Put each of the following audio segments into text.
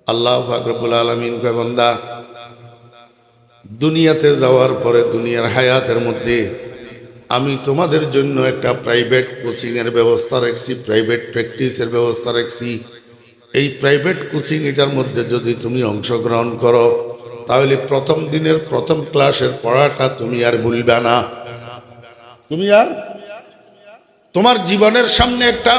আল্লাহ পাক রব্বুল আলামিন কয় বান্দা, দুনিয়াতে যাওয়ার পরে দুনিয়ার হায়াতের মধ্যে আমি তোমাদের জন্য একটা প্রাইভেট কোচিংয়ের ব্যবস্থা রাখছি, প্রাইভেট প্র্যাকটিসের ব্যবস্থা রাখছি। এই প্রাইভেট কোচিং এটার মধ্যে যদি তুমি অংশগ্রহণ করো, তাহলে প্রথম দিনের প্রথম ক্লাসের পড়াটা তুমি আর ভুলবে না। তুমি আর তোমার জীবনের সামনে একটা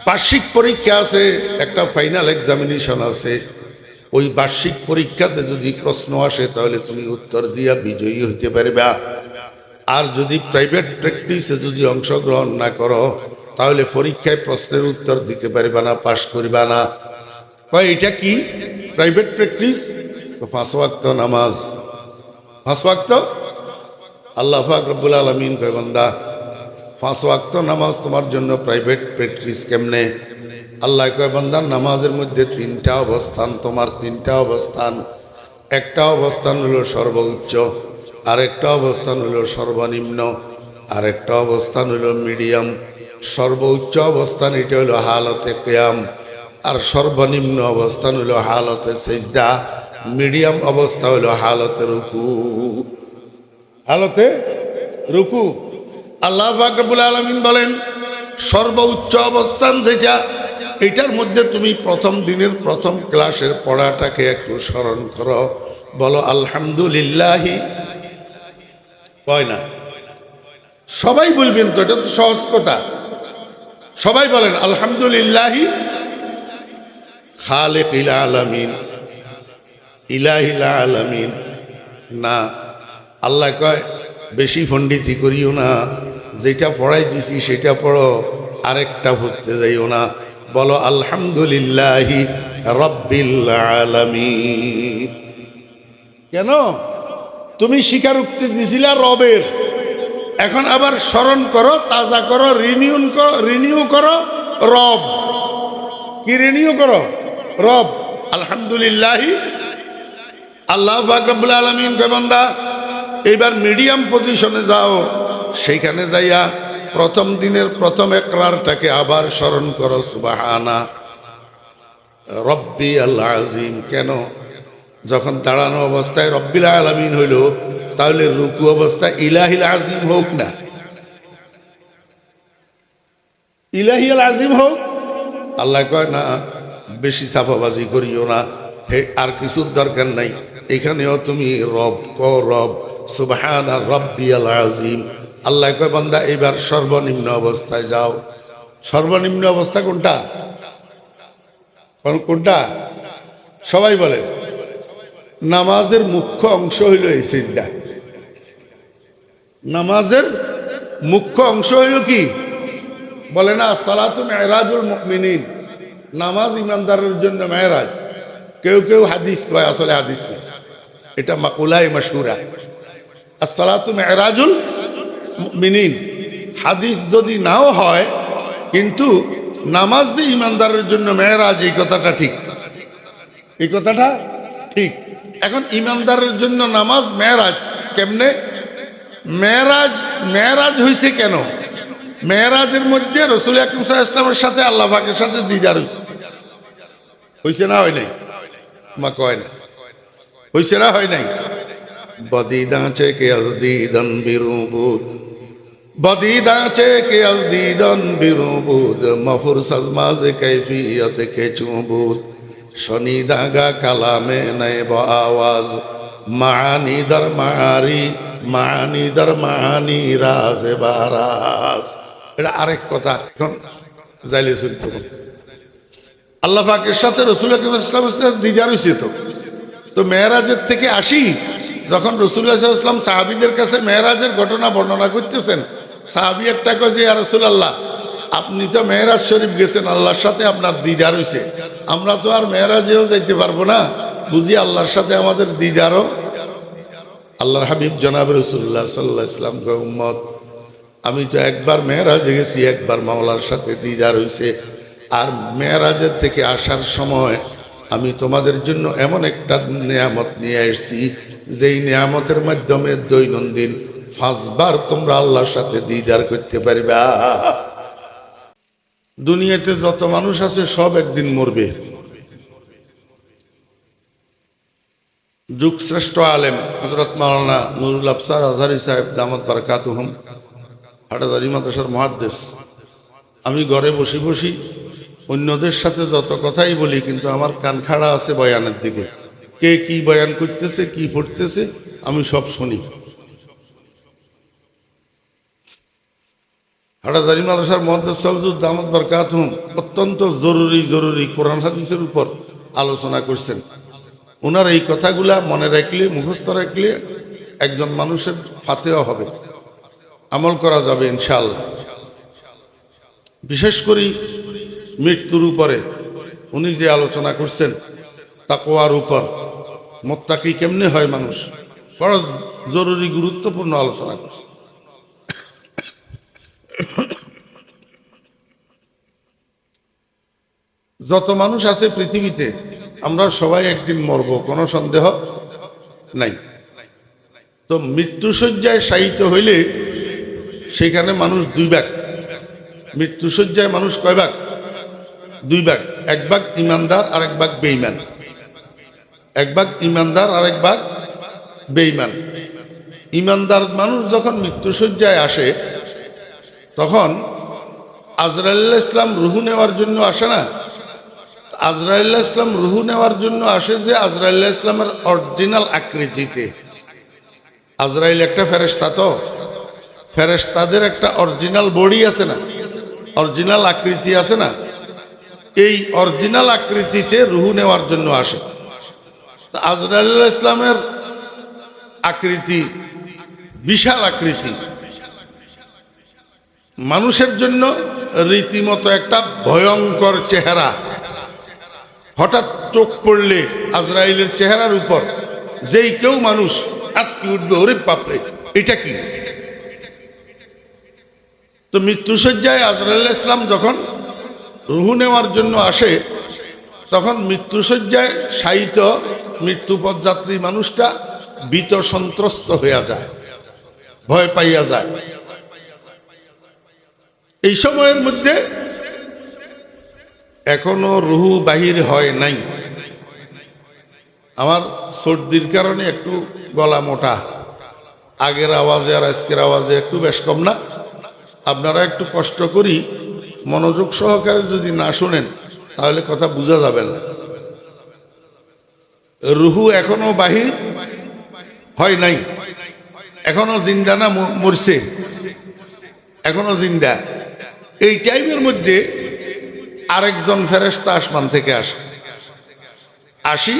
বার্ষিক পরীক্ষা আছে, একটা ফাইনাল এক্সামিনেশন আছে। ওই বার্ষিক পরীক্ষাতে যদি প্রশ্ন আসে তাহলে তুমি উত্তর দিয়া বিজয়ী হইতে পারবে। আর যদি প্রাইভেট প্র্যাকটিসে যদি অংশগ্রহণ না করো, তাহলে পরীক্ষায় প্রশ্নের উত্তর দিতে পারবে না, পাশ করবে না। কয় এটা কি প্রাইভেট প্র্যাকটিস? 5 ওয়াক্ত নামাজ, 5 ওয়াক্ত। আল্লাহ পাক রব্বুল আলামিন কয় বান্দা, 5 ওয়াক্ত নামাজ তোমার জন্য প্রাইভেট প্র্যাকটিস কেমনে? আল্লাহ কয় বান্দা, নামাজের মধ্যে 3টা অবস্থান, তোমার 3টা অবস্থান। একটা অবস্থান হলো সর্বোচ্চ, আরেকটা অবস্থান হলো সর্বনিম্ন, আরেকটা অবস্থান হলো মিডিয়াম। সর্বোচ্চ অবস্থান এটা হলো হালতে কিয়াম, আর সর্বনিম্ন অবস্থান হলো হালতে সিজদা। মিডিয়াম অবস্থা হলো হালতে রুকু, হালতে রুকু। আল্লাহ পাক রব্বুল আলামিন বলেন, সর্বোচ্চ অবস্থান যেটা, এটার মধ্যে তুমি প্রথম দিনের প্রথম ক্লাসের পড়াটাকে একটু স্মরণ করো। বলো আলহামদুলিল্লাহি। কয় না? সবাই বলবেন তো, এটা তো সহজ কথা। সবাই বলেন আলহামদুলিল্লাহি খালিকিল আলামিন ইলাহিল আলামিন। না, আল্লাহ কয় বেশি পণ্ডিতি করিও না, যেটা পড়াই দিছি সেটা পড়ো, আরেকটা ভুলতে যাইও না। বলো আলহামদুলিল্লাহি রাব্বিল আলামিন। কেন? তুমি স্বীকারোক্তি দিছিলে রবের, এখন আবার স্মরণ করো, তাজা করো, রিনিউ করো রব। কি রিনিউ করো? রব। আলহামদুলিল্লাহি। আল্লাহ পাক রব্বুল আলামিন কয় বান্দা, এবার মিডিয়াম পজিশনে যাও, সেইখানে যাইয়া প্রথম দিনের প্রথম ইকরারটাকে আবার স্মরণ করো, সুবহানা রব্বি আল আজিম। কেন? যখন দাঁড়ানো অবস্থায় রব্বিল আলামিন হইল, তাহলে রুকু অবস্থায় ইলাহিল আজিম হোক না? ইলাহিল আজিম হোক। আল্লাহ কয় না, বেশি ছাপাবাজি করিও না, হে আর কিছুর দরকার নাই, এখানেও তুমি রব কও, রব সুবহানা রব্বিয়াল আজিম। আল্লাহ কয় বান্দা, এবার সর্বনিম্ন অবস্থায় যাও। সর্বনিম্ন অবস্থা কোনটা? কোনটা? সবাই বলেন। নামাজের মুখ্য অংশ হইল এই সিজদা। নামাজের মুখ্য অংশ হইল কি? বলে না সালাতু মেরাজুল মুমিনিন, নামাজ ইমানদারের জন্য মেরাজ। কেউ কেউ হাদিস কয়, আসলে হাদিস না, এটা মাকুলাই মাশহুরা। আসসালাতু মেরাজুল মুমিনিন হাদিস যদি নাও হয়, কিন্তু নামাজ যে ইমানদারের জন্য মেরাজ, এই কথাটা ঠিক, এই কথাটা ঠিক। এখন ইমানদারের জন্য নামাজ মেরাজ কেমনে? মেরাজ হইছে কেন? মেরাজের মধ্যে রাসূল আকরাম সাল্লাল্লাহু আলাইহি ওয়াসাল্লামের সাথে আল্লাহ পাকের সাথে দিদার হইছে না হয় নাই? মা কয় না হইছে না হয় নাই? বদিদাঁচে কে আজদিদন বিরুবুদ, বদিদাঁচে কে আজদিদন বিরুবুদ, মফুর সাজমাজে কৈফিয়ত কে চুবুদ, শনি দাগা কালামে নয়ব আওয়াজ, মানি দর মারি, মানি দর মানি রাজে বারাজ। এটা আরেক কথা। এখন যাইলে শুনতে আল্লাহ পাকের সাথে রাসূল আকরাম সাল্লাল্লাহু আলাইহি ওয়াসাল্লাম দিদার হইছে। তো মেরাজের থেকে আসি, যখন রাসূলুল্লাহ সাল্লাল্লাহু আলাইহি ওয়াসাল্লাম সাহাবীদের কাছে মেরাজের ঘটনা বর্ণনা করতেছেন, সাহাবী একটা কয় যে ইয়া রাসূলুল্লাহ, আপনি তো মেরাজ শরীফ গেছেন, আল্লাহর সাথে আপনার দিদার হইছে, আমরা তো আর মেরাজেও যাইতে পারবো না, বুঝি আল্লাহর সাথে আমাদের দিদারও? আল্লাহর হাবিব জনাব রাসূলুল্লাহ সাল্লাল্লাহু আলাইহি ওয়াসাল্লাম কয়, উম্মত, আমি তো একবার মেরাজে গেছি, একবার মাওলার সাথে দিদার হইছে, আর মেরাজের থেকে আসার সময় আমি তোমাদের জন্য এমন একটা নিয়ামত নিয়ে এসেছি, যেই নিয়ামতের মাধ্যমে দৈনন্দিন 5 বার তোমরা আল্লাহর সাথে দিদার করতে পারবে। দুনিয়াতে যত মানুষ আছে সব একদিন মরবে, যুগশ্রেষ্ঠ আলেম হযরত মাওলানা নুরুল আফসার আজহারি সাহেব দামাত বারাকাতুহুম হাটাজারি মাদ্রাসার মুহাদ্দিস। আমি ঘরে বসে বসি অন্যদের সাথে যত কথাই বলি, কিন্তু আমার কান খাড়া আছে বয়ানের দিকে। কে কি বয়ান করতেছে, কি পড়তেছে, আমি সব শুনি। হাটাজারি মাদ্রাসার মুহাদ্দিস সাহেব দামাত বারাকাতুহুম অত্যন্ত জরুরি কোরআন হাদিসের উপর আলোচনা করছেন। ওনার এই কথাগুলা মনে রাখলে, মুখস্থ রাখলে একজন মানুষের ফাতেহা হবে, আমল করা যাবে ইনশাআল্লাহ। বিশেষ করে মৃত্যুর উপরে উনি যে আলোচনা করছেন, তাকওয়ার উপর, মুত্তাকি কেমনে হয় মানুষ, বড় জরুরি গুরুত্বপূর্ণ আলোচনা করছেন। যত মানুষ আছে পৃথিবীতে আমরা সবাই একদিন মরব, কোনো সন্দেহ নাই। তো মৃত্যুশয্যায় শায়িত হইলে সেখানে মানুষ দুই ভাগ। মৃত্যুশয্যায় মানুষ কয় ভাগ? দুই ভাগ। এক ভাগ ইমানদার আর এক ভাগ বেঈমান। এক ভাগ ইমানদার আর এক ভাগ বেঈমান। ইমানদার মানুষ যখন মৃত্যুশয্যায় আসে তখন আজরাইল ইসলাম রুহু নেওয়ার জন্য আসে না। আজরাইল ইসলাম রুহু নেওয়ার জন্য আসে যে আজরাইল ইসলামের অরিজিনাল আকৃতিতে। আজরাইল একটা ফেরেশতা, তো ফেরেশতাদের একটা অরিজিনাল বডি আছে না, অরিজিনাল আকৃতি আছে না, এই অরিজিনাল আকৃতিতে রুহু নেওয়ার জন্য আসে। তো আজরাইল ইসলামের আকৃতি বিশাল আকৃতি, মানুষের জন্য রীতিমতো একটা ভয়ঙ্কর চেহারা। হঠাৎ চোখ পড়লে আজরাইলের চেহারার উপর যেই কেউ মানুষ আটকে উঠবে, ওরে বাপরে এটা কি। তো মৃত্যুশয্যায় আজরাইল ইসলাম যখন রুহু নেওয়ার জন্য আসে তখন মৃত্যুশয্যায় শায়িত মৃত্যুপথযাত্রী মানুষটা ভীত সন্ত্রস্ত হইয়া যায়, ভয় পাইয়া যায়। এই সময়ের মধ্যে এখনো রুহু বাহির হয় নাই। আমার সর্দির কারণে একটু গলা মোটা, আগের আওয়াজে আর আজকের আওয়াজে একটু বেশ কম না? আপনারা একটু কষ্ট করি মনোযোগ সহকারে যদি না শুনেন তাহলে কথা বোঝা যাবে না। রুহু এখনো বাহির হয় নাই, এখনো জিন্দা না মরছে, এখনো জিন্দা। এই টাইমের মধ্যে আরেকজন ফেরেশতা আসমান থেকে আসি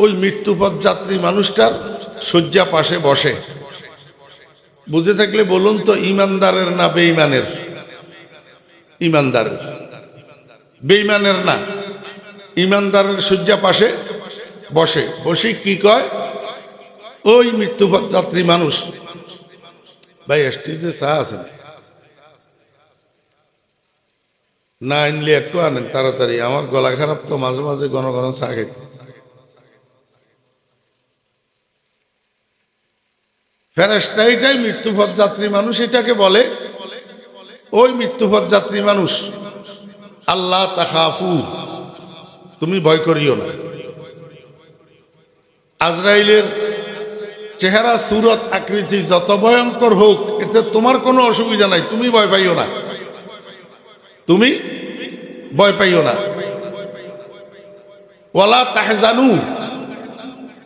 ওই মৃত্যুপথ যাত্রী মানুষটার শয্যা পাশে বসে। বুঝে থাকলে বলুন তো, ইমানদারের না বেঈমানের? ইমানদারের। বেঈমানের না, ইমানদারের শয্যা পাশে বসে। বসে কি কয় ওই মৃত্যুপথ যাত্রী মানুষ, ভাই স্টেজে চা আছে না, আনলে একটু আনেন তাড়াতাড়ি, আমার গলা খারাপ তো, মাঝে মাঝে ঘন ঘন চা খাইতে। ফেরেশতা এটাই মৃত্যুপথ যাত্রী মানুষ এটাকে বলে, ওই মৃত্যুপথ যাত্রী মানুষ, আল্লাহ তাখাফু, তুমি ভয় করিও না। আজরাইলের চেহারা, সুরত, আকৃতি যত ভয়ঙ্কর হোক এতে তোমার কোনো অসুবিধা নাই, তুমি ভয় পাইও না, তুমি ভয় পাইও না। ওয়ালা তাহজানু,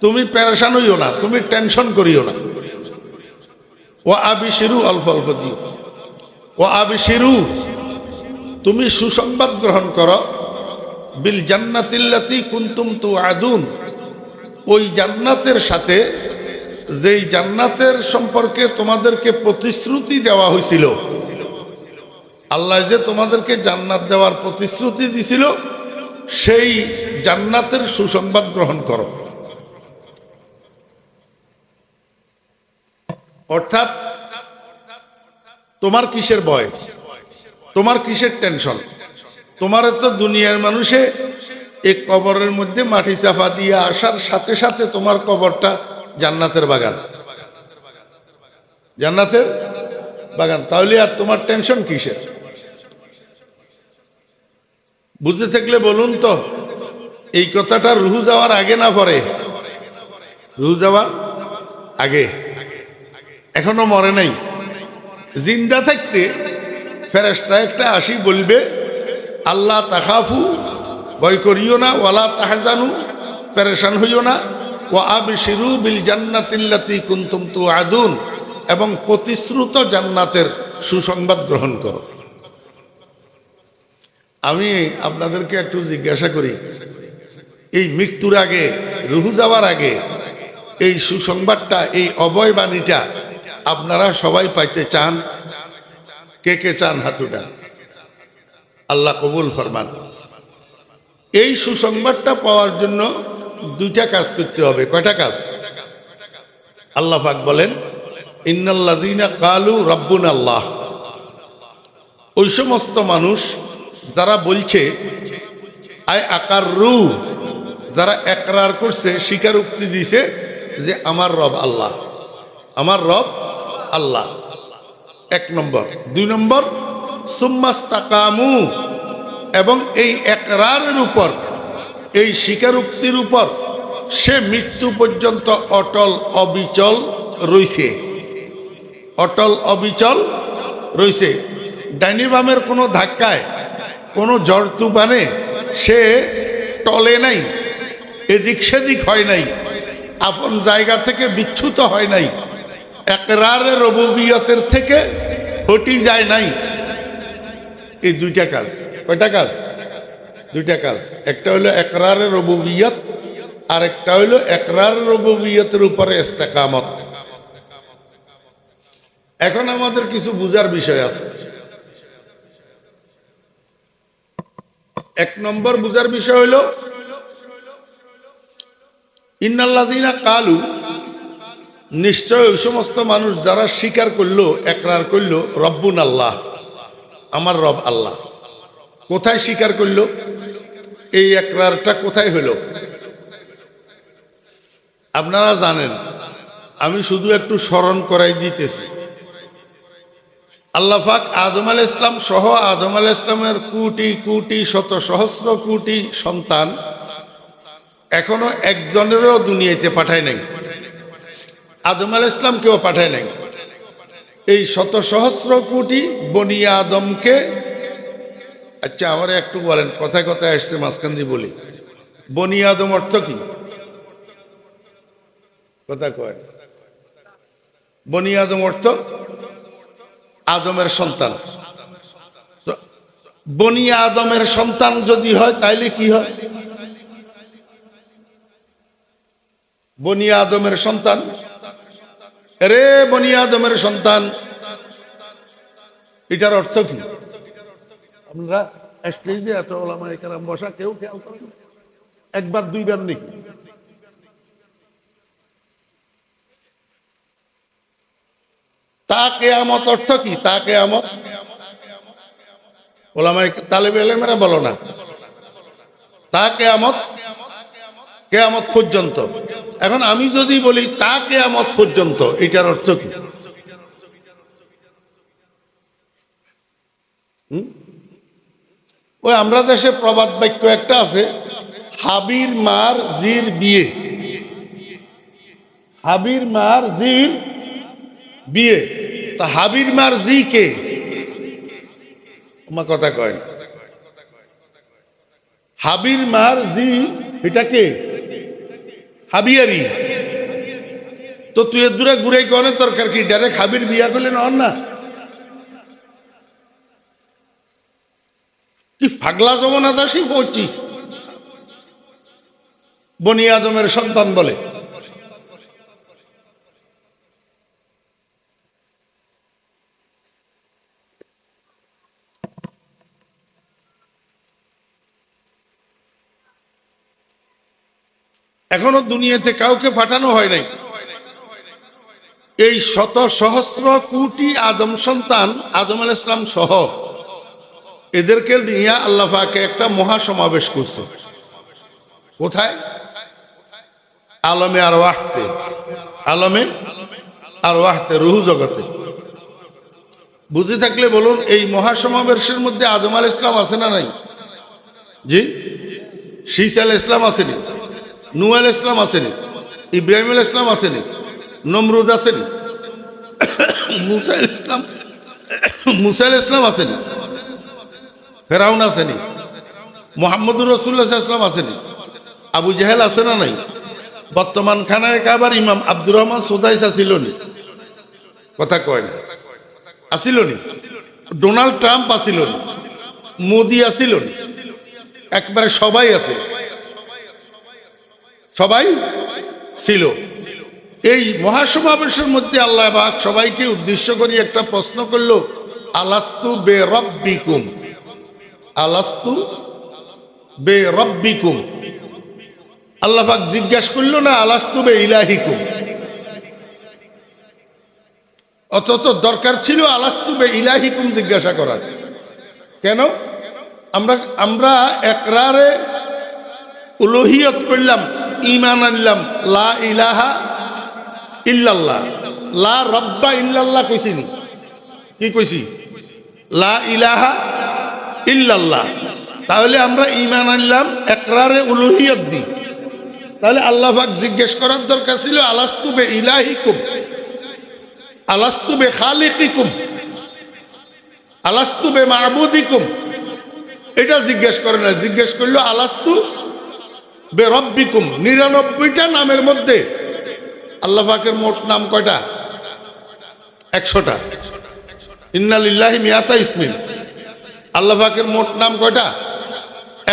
তুমি পেরেশান হইও না, তুমি টেনশন করিও না। ওয়া আবিশিরু, অল্প অল্প দিও। ওয়া আবিশিরু, তুমি সুসংবাদ গ্রহণ করো, বিল জান্নাতিল্লাতি কুনতুম তুআদুন, ওই জান্নাতের সাথে যেই জান্নাতের সম্পর্কে তোমাদেরকে প্রতিশ্রুতি দেওয়া হয়েছিল। আল্লাহ যে তোমাদেরকে জান্নাত দেওয়ার প্রতিশ্রুতি দিছিল, সেই জান্নাতের সুসংবাদ গ্রহণ করো। অর্থাৎ তোমার কিসের ভয়, তোমার কিসের টেনশন? তোমার তো দুনিয়ার মানুষে এক কবরের মধ্যে মাটি চাপা দিয়ে আসার সাথে সাথে তোমার কবরটা জান্নাতের বাগান, জান্নাতের বাগান। তাহলে আর তোমার টেনশন কিসের? বুঝতে থাকলে বলুন তো, এই কথাটা রুহু যাওয়ার আগে না পরে? রুহ যাওয়ার আগে, এখনো মরে নাই। জিন্দা থাকতে ফেরেশতা একটা আসি বলবে, আল্লাহ তাখাফু, ভয় করিও না, ওয়ালা তাহজানু, পেরেশান হইও না, ওয়া আবশিরু বিল জান্নাতিল্লাতী কুনতুম তুআদুন, এবং প্রতিশ্রুত জান্নাতের সুসংবাদ গ্রহণ করো। আমি আপনাদেরকে একটু জিজ্ঞাসা করি, এই মৃত্যুর আগে, রুহু যাওয়ার আগে এই সুসংবাদটা, এই অভয় বাণীটা আপনারা সবাই পাইতে চান? কে কে চান হাত উঠান, আল্লাহ কবুল ফরমান। এই সুসংবাদটা পাওয়ার জন্য দুইটা কাজ করতে হবে। কয়টা কাজ? আল্লাহ পাক বলেন, ইন্নাল্লাযীনা ক্বালু রাব্বুনাল্লাহ, ওই সমস্ত মানুষ যারা বলছে, আয় আকাররু, যারা একরার করছে, স্বীকারোক্তি দিছে যে আমার রব আল্লাহ, আমার রব আল্লাহ। এক নম্বর। দুই নম্বর, সুম্মাস্তাকামু, এবং এই একরারের উপর, এই স্বীকারোক্তির উপর সে মৃত্যু পর্যন্ত অটল অবিচল রইছে, অটল অবিচল রইছে। ডাইনি বামের কোনো ধাক্কায়, কোনো ঝড় তুফানে সে টলে নাই, এদিক সেদিক হয় নাই, আপন জায়গা থেকে বিচ্যুত হয় নাই, একরারের রুবুবিয়তের থেকে হটি যায় নাই। এই দুইটা কাজ। কয়টা কাজ? দুইটা কাজ। একটা হলো একরারের রুবুবিয়ত, আর একটা হলো একরারের রুবুবিয়তের উপরে ইস্তেকামত। এখন আমাদের কিছু বুঝার বিষয় আছে। এক নম্বর বুঝার বিষয় হলো, ইন্নাল্লাযীনা ক্বালু, নিশ্চয় ওই সমস্ত মানুষ যারা স্বীকার করলো, একরার করলো, রব্বুনাল্লাহ, আমার রব আল্লাহ। কোথায় স্বীকার করলো? এই একরারটা কোথায় হলো? আপনারা জানেন, আমি শুধু একটু স্মরণ করাই দিতেছি। আল্লাহ পাক আদম আলাইহিস সালাম সহ আদম আলাইহিস সালামের কোটি কোটি শত সহস্র কোটি সন্তান এখনো একজনেরও দুনিয়াতে পাঠায় নাই। আদম আলাইহিস সালাম কেউ পাঠায় নাই। এই শত সহস্র কোটি বনি আদমকে, আচ্ছা আমার একটু বলেন, কথায় কথায় আসছে মাঝখান দিয়ে বলি, বনি আদম অর্থ কি? কথা কয়। বনি আদম অর্থ আদমের সন্তান। তো বনি আদমের সন্তান যদি হয় তাইলে কি হয়? বনি আদমের সন্তান, রে বনি আদমের সন্তান, এটার অর্থ কি? আপনারা স্টেজে এত ওলামায়ে কেরাম বসা, কেউ খেয়াল করেন? একবার দুইবার নাকি? তা কিয়ামত অর্থ কি? তা কিয়ামত, ওলামায়ে তালেবে ইলমেরা বলো না, তা কিয়ামত, কিয়ামত পর্যন্ত। এখন আমি যদি বলি তা কিয়ামত পর্যন্ত, এটার অর্থ কি? ওই আমরা দেশে প্রবাদ বাক্য একটা আছে, হাবির মার জির বিয়ে, হাবির মার জির বিয়ে। তা হাবির মার জি কে? আমার কথা কয় না। হাবির মার জি এটা কে? হাবিয়ারি। তো তুই দূরে ঘুরে গনে তরকার কি ডাইরেক্ট হাবির বিয়া করলে না? কি পাগলা জমানা দাসী পড়ছি, বনি আদমের সন্তান বলে। এখনো দুনিয়াতে কাউকে পাঠানো হয় নাই। এই শত সহস্র কোটি আদম সন্তান, আদম আলাইহিস সালাম সহ, এদেরকে নিয়ে আল্লাহ পাক একটা মহাসমাবেশ করছে। কোথায়? আলমে আরওয়াহতে, আলমে আরওয়াহতে, রূহ জগতে। বুঝে থাকলে বলুন, এই মহাসমাবেশের মধ্যে আদম আলাইহিস সালাম আছে না নাই? জি। শীস আলাইহিস সালাম আসেনি? নূহ আলাইহিস সালাম আসেনি? ইব্রাহিম আলাইহিস সালাম আসেনি, নমরুদ আসেনি, মুসা আলাইহিস সালাম আসেনি, ফেরাউন আসেনি, মুহাম্মদুর রাসূলুল্লাহ সাল্লাল্লাহু আলাইহি ওয়াসাল্লাম আসেনি, আবু জাহেল আছে না নাই? বর্তমান খানায় কাবার ইমাম আব্দুর রহমান সুদাইস আসিল নি? কথা কয় না, আসিল নি? ডোনাল্ড ট্রাম্প আসিল নি? মোদি আসিল নি? একবারে সবাই আছে, সবাই ছিল। এই মহাসমাবেশের মধ্যে আল্লাহ পাক সবাইকে উদ্দেশ্য করে একটা প্রশ্ন করলো, আলাস্তু বে রব্বিকুম, আলাস্তু বে রব্বিকুম। আল্লাহ পাক জিজ্ঞাসা করলো না আলাস্তু বে ইলাহিকুম, অথচ দরকার ছিল আলাস্তু বে ইলাহিকুম জিজ্ঞাসা করার। কেন? আমরা একরারে উলুহিয়ত করলাম, ঈমান আনলাম, লা ইলাহা ইল্লাল্লাহ, লা রব্বা ইল্লাল্লাহ কইছিনি? কি কইছি? লা ইলাহা ইল্লাল্লাহ। তাহলে আমরা ঈমান আনলাম, একরারে উলুহিয়ত দিই। তাহলে আল্লাহ পাক জিজ্ঞেস করার দরকার ছিল আলাস্তু বে ইলাহিকুম, আলাস্তু বে খালিকিকুম, আলাস্তু বে মাবুদিকুম। এটা জিজ্ঞেস করে না, জিজ্ঞেস করলো আলাস্তু বে রব্বিকুম। 99টা নামের মধ্যে আল্লাহ পাকের মোট নাম কয়টা? 100টা। ইন্না লিল্লাহি মিয়াতা ইসমিন। আল্লাহ পাকের মোট নাম কয়টা?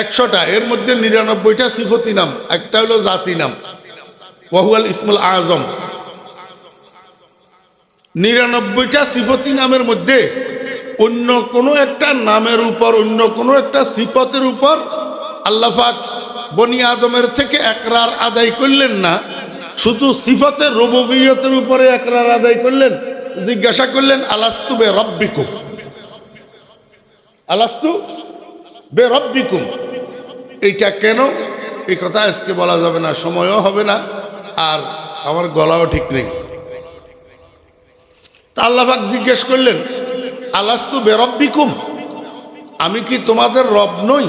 100টা। এর মধ্যে 99টা সিফতি নাম, একটা হলো জাতি নাম, ওয়াহুয়াল ইসমুল আজম। 99টা সিফতি নামের মধ্যে অন্য কোনো একটা নামের উপর, অন্য কোনো একটা সিফতের উপর আল্লাহ পাক বনি আদমের থেকে একরার আদায় করলেন না, শুধু সিফতের রুবুবিয়তের উপরে একরার আদায় করলেন। জিজ্ঞাসা করলেন আলাস্তু বে রব্বিকুম, আলাস্তু বে রব্বিকুম। এইটা কেন? এই কথা আজকে বলা যাবে না, সময়ও হবে না, আর আমার গলাও ঠিক নেই। তা আল্লাহ পাক জিজ্ঞেস করলেন আলাস্তু বে রব্বিকুম, আমি কি তোমাদের রব নই?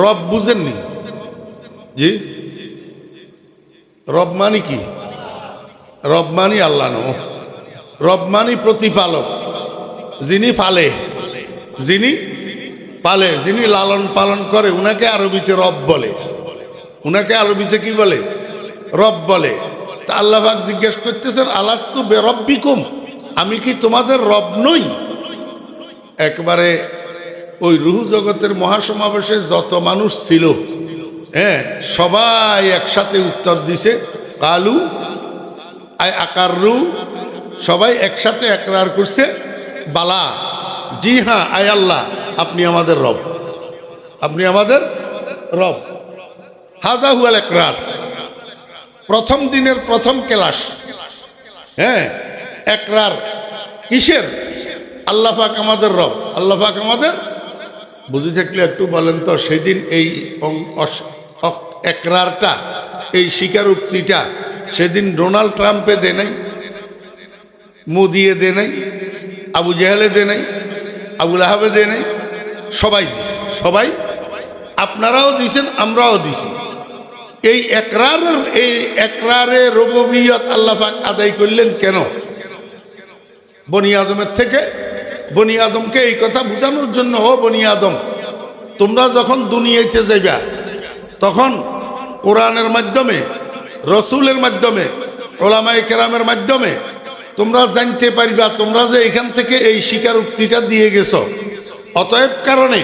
রব বুঝেননি? জি, রব মানি কি? রব মানি আল্লাহ নো, রব মানি প্রতিপালক, যিনি পালে, যিনি পালে, যিনি লালন পালন করে, উনাকে আরবিতে রব বলে। উনাকে আরবিতে কি বলে? রব বলে। তা আল্লাহ পাক জিজ্ঞেস করতেছেন আলাস্তু বে রব্বিকুম, আমি কি তোমাদের রব নই? একবারে ওই রুহ জগতের মহাসমাবেশে যত মানুষ ছিল, হ্যাঁ, সবাই একসাথে উত্তর দিছে কালু আই আকাররু। সবাই একসাথে একরার করছে বালা, জি হ্যাঁ, আয় আল্লাহ আপনি আমাদের রব, আপনি আমাদের রব। হাদা হুয়াল একরার। প্রথম দিনের প্রথম ক্লাস, হ্যাঁ, একরার কিসের? আল্লাহ পাক আমাদের রব, আল্লাহ পাক আমাদের। বুঝে থাকলে একটু বলেন তো, সেদিন এই একরারটা, এই স্বীকারোক্তিটা সেদিন ডোনাল্ড ট্রাম্পে দে নাই, মোদিয়ে দে নাই, আবু জাহেলে দে নাই, আবুল আহাবে দে নাই, সবাই দিছে, সবাই। আপনারাও দিছেন, আমরাও দিছি। এই একরারে রুবুবিয়ত আল্লাহ পাক আদায় করলেন কেন? বনি আদমের থেকে। বনি আদমকে এই কথা বোঝানোর জন্য, ও বনি আদম, তোমরা যখন দুনিয়াতে যাইবা তখন কোরআনের মাধ্যমে, রসুলের মাধ্যমে, ওলামায়ে কেরামের মাধ্যমে তোমরা জানতে পারবা তোমরা যে এখান থেকে এই স্বীকারোক্তিটা দিয়ে গেছো। অতএব কারণে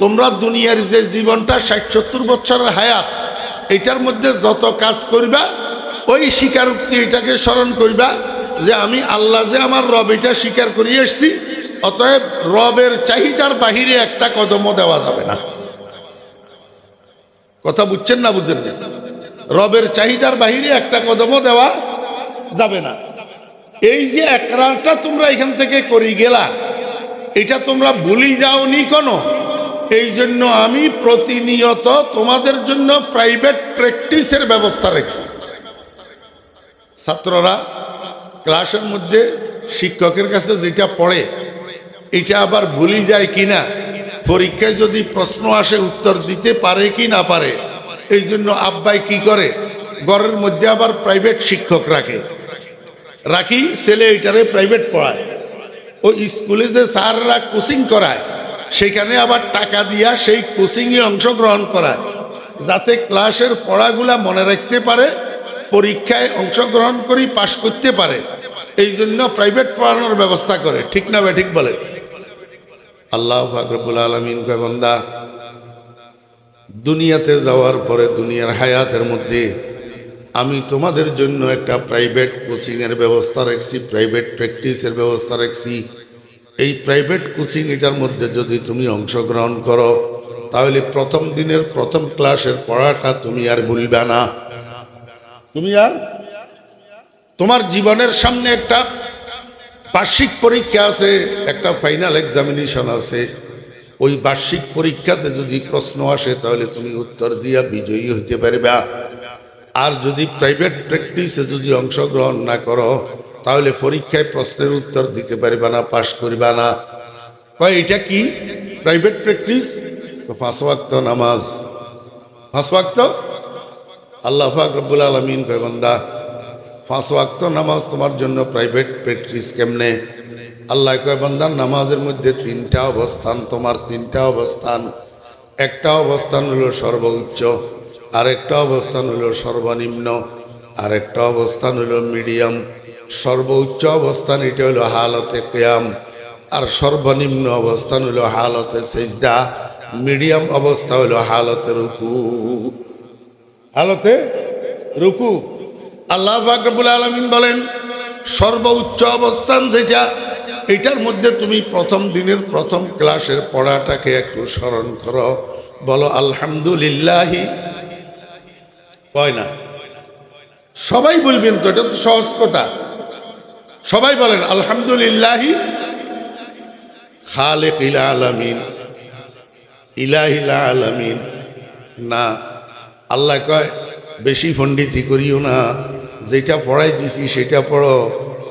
তোমরা দুনিয়ার যে জীবনটা 60-70 বছরের হায়াত, এটার মধ্যে যত কাজ করবা ওই স্বীকারোক্তি এটাকে স্মরণ করবা যে আমি আল্লাহ যে আমার রব, এটা স্বীকার করিয়ে এসছি। অতএব রবের চাহিদার বাহিরে একটা কদমও দেওয়া যাবে না। কথা বুঝছেন না? বুঝছেন না? রবের চাহিদার বাহিরে একটা কদমও দেওয়া যাবে না। এই যে একরারটা তোমরা এখান থেকে করি গেলা, এটা তোমরা ভুলি যাওনি কোন। এই জন্য আমি প্রতিনিয়ত তোমাদের জন্য প্রাইভেট প্র্যাকটিসের ব্যবস্থা রাখছি। ছাত্ররা ক্লাসের মধ্যে শিক্ষকের কাছে যেটা পড়ে এটা আবার ভুলি যায় কিনা, পরীক্ষায় যদি প্রশ্ন আসে উত্তর দিতে পারে কি না পারে, এই জন্য আব্বাই কি করে, ঘরের মধ্যে আবার প্রাইভেট শিক্ষক রাখি ছেলে এটারে প্রাইভেট পড়ায়। ওই স্কুলে যে স্যাররা কোচিং করায় সেখানে আবার টাকা দিয়া সেই কোচিংয়ে অংশগ্রহণ করায়, যাতে ক্লাসের পড়াগুলা মনে রাখতে পারে, পরীক্ষায় অংশগ্রহণ করি পাশ করতে পারে। এই জন্য প্রাইভেট পড়ানোর ব্যবস্থা করে। ঠিক না ঠিক বলে? আল্লাহ পাক রব্বুল আলামিন কয়, বান্দা দুনিয়াতে যাওয়ার পরে দুনিয়ার হায়াতের মধ্যে আমি তোমাদের জন্য একটা প্রাইভেট কোচিংয়ের ব্যবস্থা রাখছি, প্রাইভেট প্র্যাকটিসের ব্যবস্থা রাখছি। এই প্রাইভেট কোচিং এটার মধ্যে যদি তুমি অংশগ্রহণ করো তাহলে প্রথম দিনের প্রথম ক্লাসের পড়াটা তুমি আর ভুলবে না। তুমি আর তোমার জীবনের সামনে একটা বার্ষিক পরীক্ষা আছে, একটা ফাইনাল এক্সামিনেশন আছে। ওই বার্ষিক পরীক্ষাতে যদি প্রশ্ন আসে তাহলে তুমি উত্তর দিয়া বিজয়ী হইতে পারবা। আর যদি প্রাইভেট প্র্যাকটিসে যদি অংশগ্রহণ না করো তাহলে পরীক্ষায় প্রশ্নের উত্তর দিতে পারবা না, পাশ করবা না। কয় এটা কি প্রাইভেট প্র্যাকটিস? 5 ওয়াক্ত নামাজ, 5 ওয়াক্ত। আল্লাহ পাক রব্বুল আলামিন কয়, বান্দা 5 ওয়াক্ত নামাজ তোমার জন্য প্রাইভেট প্র্যাকটিস কেমনে? আল্লাহ কয়, বান্দা নামাজের মধ্যে 3টা অবস্থান, তোমার 3টা অবস্থান। একটা অবস্থান হলো সর্বোচ্চ, আরেকটা অবস্থান হলো সর্বনিম্ন, আরেকটা অবস্থান হলো মিডিয়াম। সর্বোচ্চ অবস্থান এটা হলো হালতে কিয়াম, আর সর্বনিম্ন অবস্থান হলো হালতে সিজদা, মিডিয়াম অবস্থা হলো হালতে রুকু। হালতে রুকু। আল্লাহ পাক রব্বুল আলামিন বলেন, সর্বোচ্চ অবস্থান যেটা, এটার মধ্যে তুমি প্রথম দিনের প্রথম ক্লাসের পড়াটাকে একটু স্মরণ করো, বলো আলহামদুলিল্লাহি। কয় না? সবাই বলবেন তো, এটা তো সহজ কথা। সবাই বলেন আলহামদুলিল্লাহি খালিকিল আলামিন ইলাহিল আলামিন। না, আল্লাহ কয় বেশি পণ্ডিতি করিও না, যেটা পড়াই দিছি সেটা পড়ো,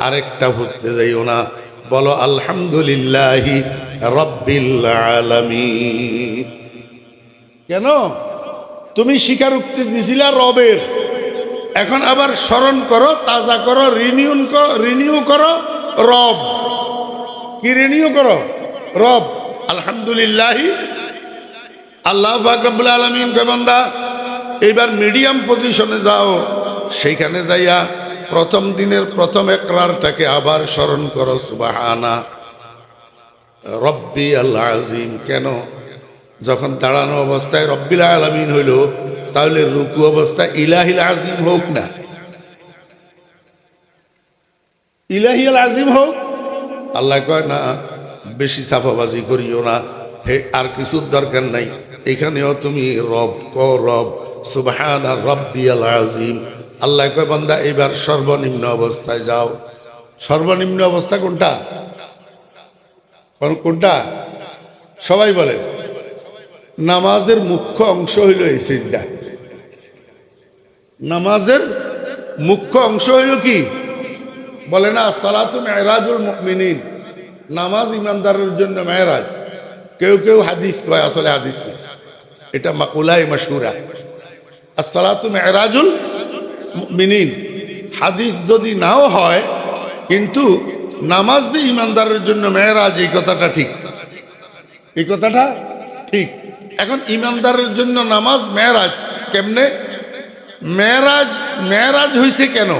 আরেকটা ভুলতে যাইও না। বলো আলহামদুলিল্লাহি রাব্বিল আলামিন। কেন? তুমি স্বীকারোক্তি দিছিলা রবের, এখন আবার স্মরণ করো, তাজা করো, রিনিউ করো রব। কি রিনিউ করো? রব। আলহামদুলিল্লাহি। আল্লাহ পাক রব্বুল আলামিন কয়, বান্দা এইবার মিডিয়াম পজিশনে যাও, সেইখানে যাইয়া প্রথম দিনের প্রথম ইকরারটাকে আবার স্মরণ করো, সুবহানা রব্বি আল আজিম। কেন? যখন দাঁড়ানো অবস্থায় রব্বিল আলামিন হইল, তাহলে রুকু অবস্থায় ইলাহিল আজিম হোক না? ইলাহিল আজিম হোক। আল্লাহ কয় না, বেশি ছাপাবাজি করিও না, হে আর কিছুর দরকার নাই, এখানেও তুমি রব কো রব, সুবহানা রব্বিয়াল আজিম। আল্লাহ কয়, বান্দা এবার সর্বনিম্ন অবস্থায় যাও। সর্বনিম্ন অবস্থা কোনটা? কোনটা? সবাই বলেন। নামাজের মুখ্য অংশ হইল এই সিজদা। নামাজের মুখ্য অংশ হইল কি? বলে না সালাতু মেরাজুল মুমিনিন, নামাজ ইমানদারের জন্য মেরাজ। কেউ কেউ হাদিস কয়, আসলে হাদিস না, এটা মাকুলাই মাশহুরা। আসসালাতু মেরাজুল মুমিনিন হাদিস যদি নাও হয়, কিন্তু নামাজ যে ইমানদারের জন্য মেরাজ, এই কথাটা ঠিক। এই কথাটা ঠিক। এখন ইমানদারের জন্য নামাজ মেরাজ কেমনে? মেরাজ হইছে কেন?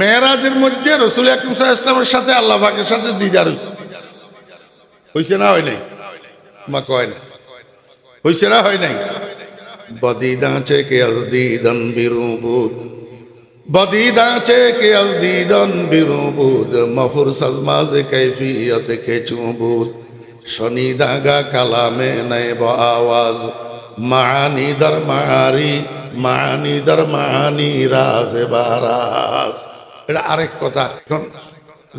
মেরাজের মধ্যে রাসূল আকরাম সাল্লাল্লাহু আলাইহি ওয়াসাল্লামের সাথে আল্লাহ পাকের সাথে দিদার হইছে না হয় নাই? মা কয় না হইছে না হয় নাই? বদিদাঁচে কে আজদিদন বিরুবুদ, বদিদাঁচে কে আজদিদন বিরুবুদ, মফুর সাজমাজে কৈফিয়ত কে চুবুদ, শনি দাগা কালামে নেব আওয়াজ, মানি দর মানি রাজে বারাজ। এটা আরেক কথা। এখন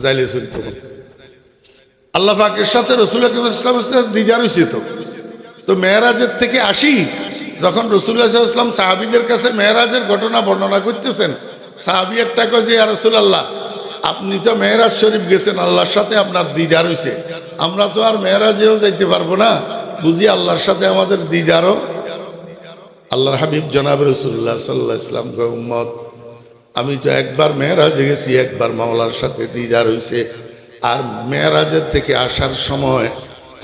যাইলে চলিত আল্লাহ পাকের সাথে রাসূল আকরাম সাল্লাল্লাহু আলাইহি ওয়াসাল্লাম দিদার হইছে। তো মেরাজের থেকে আসি, যখন রাসূলুল্লাহ সাল্লাল্লাহু আলাইহি ওয়াসাল্লাম সাহাবীদের কাছে মেরাজের ঘটনা বর্ণনা করতেছেন, সাহাবী একটা কয় যে ইয়া রাসূলুল্লাহ, আপনি তো মেরাজ শরীফ গেছেন, আল্লাহর সাথে আপনার দিদার হইছে, আমরা তো আর মেরাজেও যাইতে পারবো না, বুঝি আল্লাহর সাথে আমাদের দিদারও আল্লাহর হাবিব জনাব রাসূলুল্লাহ সাল্লাল্লাহু আলাইহি ওয়াসাল্লাম কয় উম্মত, আমি তো একবার মেরাজে গেছি, একবার মাওলার সাথে দিদার হইছে, আর মেরাজের থেকে আসার সময়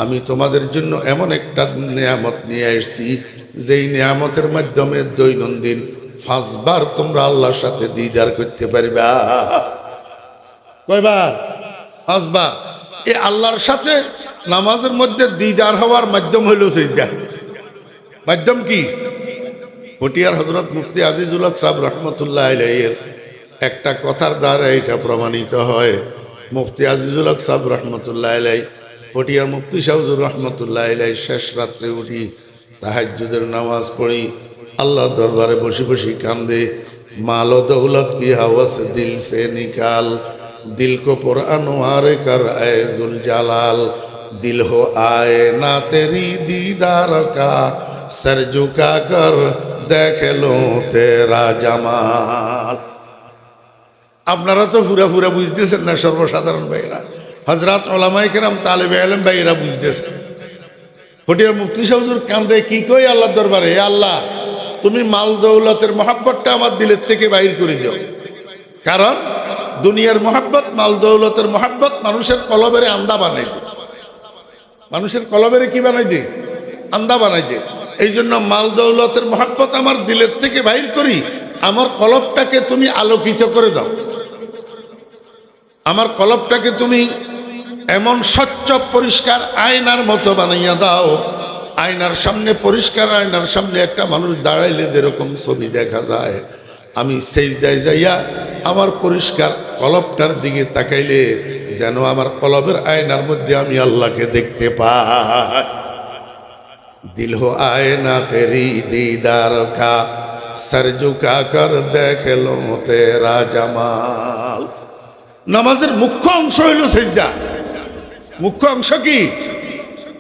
আমি তোমাদের জন্য এমন একটা নিয়ামত নিয়ে এসেছি, যেই নিয়ামতের মাধ্যমে দৈনন্দিন 5 বার তোমরা আল্লাহর সাথে দিদার করতে পারবা। কয়বার? 5 বার। এই আল্লাহর সাথে নামাজের মধ্যে দিদার হওয়ার মাধ্যম হইল সিজদা। মাধ্যম কি? পটিয়ার হযরত মুফতি আজিজুল হক সাহেব রহমতুল্লাহ আলাইহির একটা কথার দ্বারা এটা প্রমাণিত হয়। মুফতি আজিজুল হক সাহেব রহমতুল্লাহ আলাইহি পটিয়ার মুফতি শাহুজুর রহমতুল্লাহ আলাইহি শেষ রাত্রে উঠি তাহাজ্জুদের নামাজ পড়ি, আল্লাহর দরবারে বসে বসে কান্দে, মাল ও দৌলত কি হাওয়াস দিল সে নিকাল, दिल को पुर अनवार कर ऐ जुल जलाल, दिल हो आए ना तेरी दीदार का, सर झुका कर देख लो तेरा जमाल। আপনারা তো পুরা পুরা বুঝতেছেন না সর্বসাধারণ ভাইরা, হযরত উলামায়ে কেরাম তালেবে ইলম ভাইরা বুঝতেছেন। ফটিয়ার মুফতি শাহুজুর কান্দে কি কই আল্লাহর দরবারে, হে আল্লাহ তুমি মাল দৌলতের মহব্বতটা আমার দিলের থেকে বাইর করে দিও। কারণ দুনিয়ার মহব্বত, মাল দৌলতের মহব্বত মানুষের কলবেরে আন্দা বানাই দেয়। মানুষের কলবেরে কি বানাই দেয়? আন্দা বানাই দেয়। এই জন্য মাল দৌলতের মহব্বত আমার দিলের থেকে বাইর করি, আমার কলবটাকে তুমি আলোকিত করে দাও। আমার কলবটাকে তুমি এমন স্বচ্ছ পরিষ্কার আয়নার মতো বানাইয়া দাও, আয়নার সামনে, পরিষ্কার আয়নার সামনে একটা মানুষ দাঁড়াইলে যেরকম ছবি দেখা যায়, আমি সেজদায় যাইয়া আমার পরিষ্কার কলবটার দিকে তাকাইলে যেন আমার কলবের আয়নার মধ্যে আমি আল্লাহকে দেখতে পাই। দিল হো আয়না তেরি দীদার কা, সর ঝুকা কর দেখ লো তেরা জামাল। নামাজের মুখ্য অংশ হইল সেজদা। মুখ্য অংশ কি?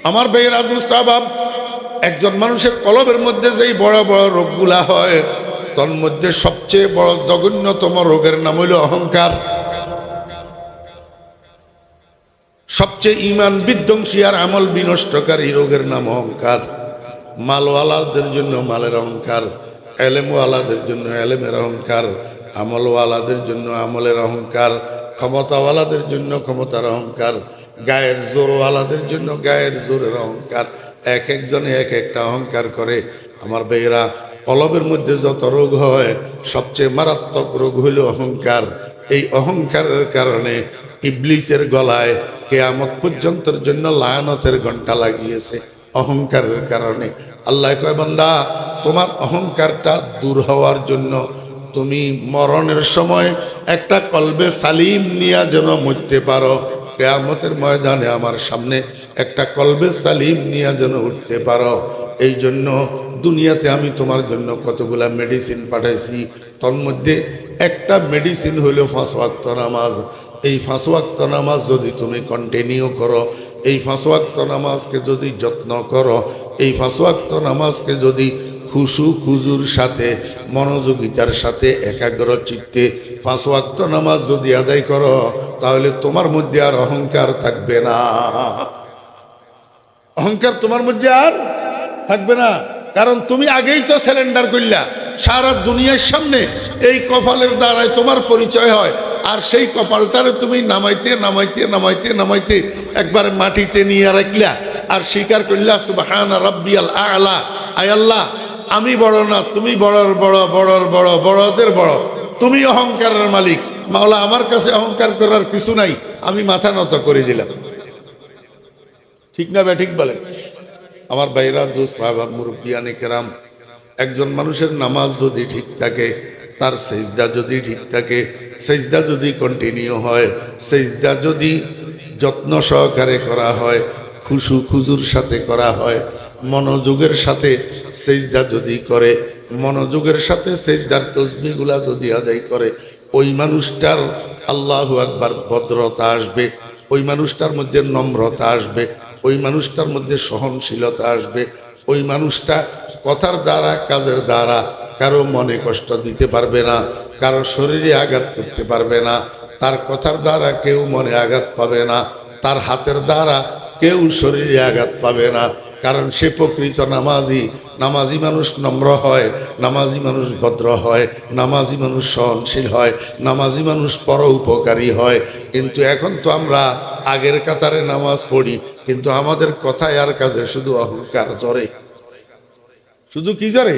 আমার ভাইয়ের আদুস্তাবাব, একজন মানুষের কলবের মধ্যে যেই বড় বড় রোগগুলা হয়, তোর মধ্যে সবচেয়ে বড় জঘন্যতম রোগের নাম হইল অহংকার। সবচেয়ে ঈমান বিধ্বংসী আর আমল বিনষ্টকারী রোগের নাম অহংকার। মালওয়ালাদের জন্য মালের অহংকার, এলেমওয়ালাদের জন্য এলেমের অহংকার, আমলওয়ালাদের জন্য আমলের অহংকার, ক্ষমতাওয়ালাদের জন্য ক্ষমতার অহংকার, গায়ের জোরওয়ালাদের জন্য গায়ের জোরের অহংকার। এক একজনে এক একটা অহংকার করে। আমার ভাইয়েরা, কলবের মধ্যে যত রোগ হয়, সবচেয়ে মারাত্মক রোগ হইল অহংকার। এই অহংকারের কারণে ইবলিসের গলায় কিয়ামত পর্যন্তের জন্য লায়ানতের ঘন্টা লাগিয়েছে। অহংকারের কারণে আল্লাহ কয়, বান্দা তোমার অহংকারটা দূর হওয়ার জন্য তুমি মরণের সময় একটা কলবে সালিম নিয়ে যেন মরতে পারো, কিয়ামতের ময়দানে আমার সামনে একটা কলবে সালিম নিয়ে যেন উঠতে পারো। এই জন্য দুনিয়াতে আমি তোমার জন্য কতগুলা মেডিসিন পাঠাইছি, তোর মধ্যে একটা মেডিসিন হইল 5 ওয়াক্ত নামাজ। এই 5 ওয়াক্ত নামাজ যদি তুমি কন্টিনিউ করো, এই 5 ওয়াক্ত নামাজকে যদি যত্ন করো, এই 5 ওয়াক্ত নামাজকে যদি খুশু খুজুর সাথে, মনোযোগিতার সাথে, একাগ্র চিত্তে 5 ওয়াক্ত নামাজ যদি আদায় করো, তাহলে তোমার মধ্যে আর অহংকার থাকবে না। অহংকার তোমার মধ্যে আর থাকবে না। কারণ তুমি আগেই তো সিলিন্ডার করলা। সারা দুনিয়ার সামনে এই কপালের দ্বারাই তোমার পরিচয় হয়, আর সেই কপালটারে তুমি নামাইতে নামাইতে নামাইতে নামাইতে একবার মাটিতে নিয়ে রাখলা, আর স্বীকার করলা সুবহানা রাব্বিয়াল আ'লা। আয় আল্লাহ, আমি বড় না, তুমি বড়র বড়, বড়র বড়, বড়দের বড়, তুমি অহংকারের মালিক। মাওলা, আমার কাছে অহংকার করার কিছু নাই, আমি মাথা নত করে দিলাম। ঠিক না বে? ঠিক বলেন আমার ভাইরা, দোস্ত, আহবাব, মুরব্বিয়ানে কেরাম। একজন মানুষের নামাজ যদি ঠিক থাকে, তার সেজদা যদি ঠিক থাকে, সেজদা যদি কন্টিনিউ হয়, সেজদা যদি যত্ন সহকারে করা হয়, খুশু খুজুর সাথে করা হয়, মনোযোগের সাথে সেজদা যদি করে, মনোযোগের সাথে সেজদার তসবিহগুলা যদি আদায় করে, ওই মানুষটার আল্লাহু আকবার ভদ্রতা আসবে, ওই মানুষটার মধ্যে নম্রতা আসবে, ওই মানুষটার মধ্যে সহনশীলতা আসবে। ওই মানুষটা কথার দ্বারা, কাজের দ্বারা কারো মনে কষ্ট দিতে পারবে না, কারো শরীরে আঘাত করতে পারবে না। তার কথার দ্বারা কেউ মনে আঘাত পাবে না, তার হাতের দ্বারা কেউ শরীরে আঘাত পাবে না। কারণ সে প্রকৃত নামাজি, নামাজি মানুষ নম্র হয়, নামাজি মানুষ ভদ্র হয়, নামাজি মানুষ সহনশীল হয়, নামাজি মানুষ পরোপকারী হয়। কিন্তু এখন তো আমরা আগের কাতারে নামাজ পড়ি, কিন্তু আমাদের কথায় আর কাজে শুধু অহংকার জরে। শুধু কি জরে?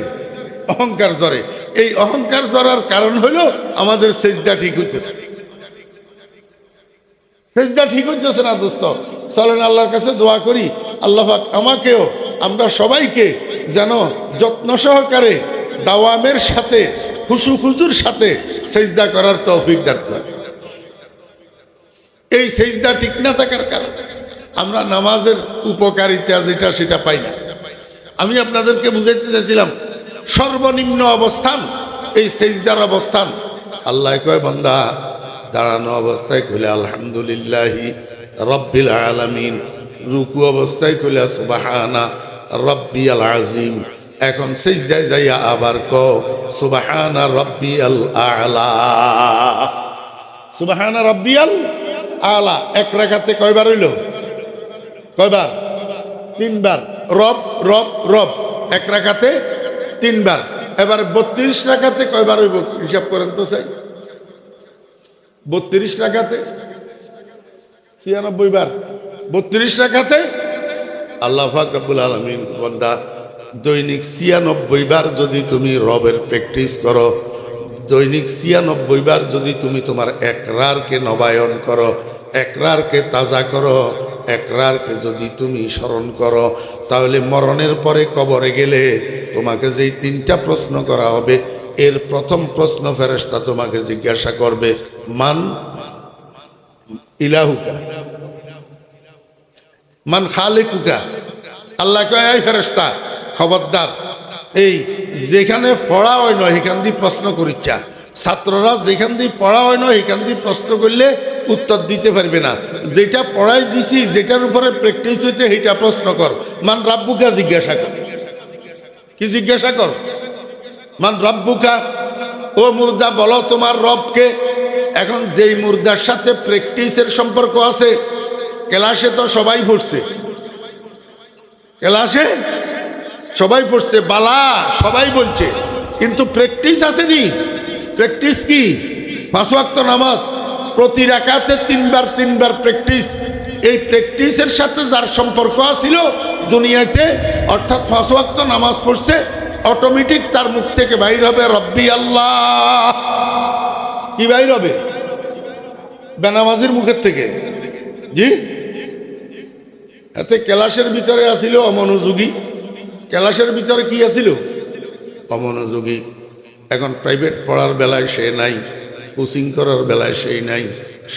অহংকার জরে। এই অহংকার জরার কারণ হলো আমাদের সেজদা ঠিক হইতেছে, সেজদা ঠিক হইতেছে না। দোস্ত চলেন আল্লাহর কাছে দোয়া করি, আল্লাহ পাক আমাকেও আমরা সবাইকে যেন যত্ন সহকারে দাওয়ামের সাথে খুশু খুজুর সাথে সেজদা করার তৌফিক দান করেন। এই সেজদা ঠিক না থাকার কারণে আমরা নামাজের উপকারিতা যেটা সেটা পাই না। আমি আপনাদেরকে বুঝাইতে চাইছিলাম সর্বনিম্ন অবস্থান এই সেজদার অবস্থান। আল্লাহ কয় বান্দা দাঁড়ানো অবস্থায় কইলে আলহামদুলিল্লাহি রব্বিল আলামিন, রুকু অবস্থায় কইলে সুবহানা রব্বিয়াল আযীম। এখন সেজদায় যাইয়া আবার কও সুবহানা রব্বিয়াল আ'লা, সুবহানা রব্বিয়াল আ'লা। এক রাকাতে কয়বার হইল? কয়বার? 3 বার। রব রব রব এক রাকাতে 3 বার। এবার 32 রাকাতে কয়বার হইব হিসাব করেন তো চাই। 32 রাকাতে 96 বার। 32 রাকাতে আল্লাহ পাক রব্বুল আলামিন বান্দা দৈনিক 96 বার যদি তুমি রবের প্র্যাকটিস করো, দৈনিক 96 বার যদি তুমি তোমার একরারকে নবায়ন করো, একরারকে তাজা করো, একরারকে যদি তুমি স্মরণ করো, তাহলে মরণের পরে কবরে গেলে তোমাকে যেই 3টা প্রশ্ন করা হবে, এর প্রথম প্রশ্ন ফেরেশতা তোমাকে জিজ্ঞাসা করবে মান ইলাহুকা, মান খালিকুকা। আল্লাহ কয় এই ফেরেশতা খবরদার, এই যেখানে পড়া হয় নয় সেখান দিয়ে প্রশ্ন করিচ্ছা। ছাত্ররা যেখান দিয়ে পড়া হয় নয় সেখান দিয়ে প্রশ্ন করলে উত্তর দিতে পারবে না। যেটা পড়াই দিছি, যেটার উপরে প্র্যাকটিস হইতে সেটা প্রশ্ন কর। মান রাব্বুকা জিজ্ঞাসা কর। কি জিজ্ঞাসা কর? মান রাব্বুকা, ও মুর্দা বলো তোমার রবকে। এখন যেই মুর্দার সাথে প্র্যাকটিসের সম্পর্ক আছে, ক্লাসে তো সবাই পড়ছে, ক্লাসে সবাই পড়ছে, বালা সবাই বলছে, কিন্তু প্র্যাকটিস আসেনি। প্র্যাকটিস কি? 5 ওয়াক্ত নামাজ প্রতি রাকাতে 3 বার প্র্যাকটিস। এই প্র্যাকটিসের সাথে যার সম্পর্ক আছিল দুনিয়াতে, অর্থাৎ 5 ওয়াক্ত নামাজ পড়ছে, অটোমেটিক তার মুখ থেকে বাইর হবে রব্বি আল্লাহ। কি বাইর হবে? বেনামাজির মুখের থেকে। জি, এতে ক্লাসের ভিতরে আসিল অমনোযোগী। ক্লাসের ভিতরে কি আসিল? অমনোযোগী। এখন প্রাইভেট পড়ার বেলায় সে নাই, কোচিং করার বেলায় সেই নাই,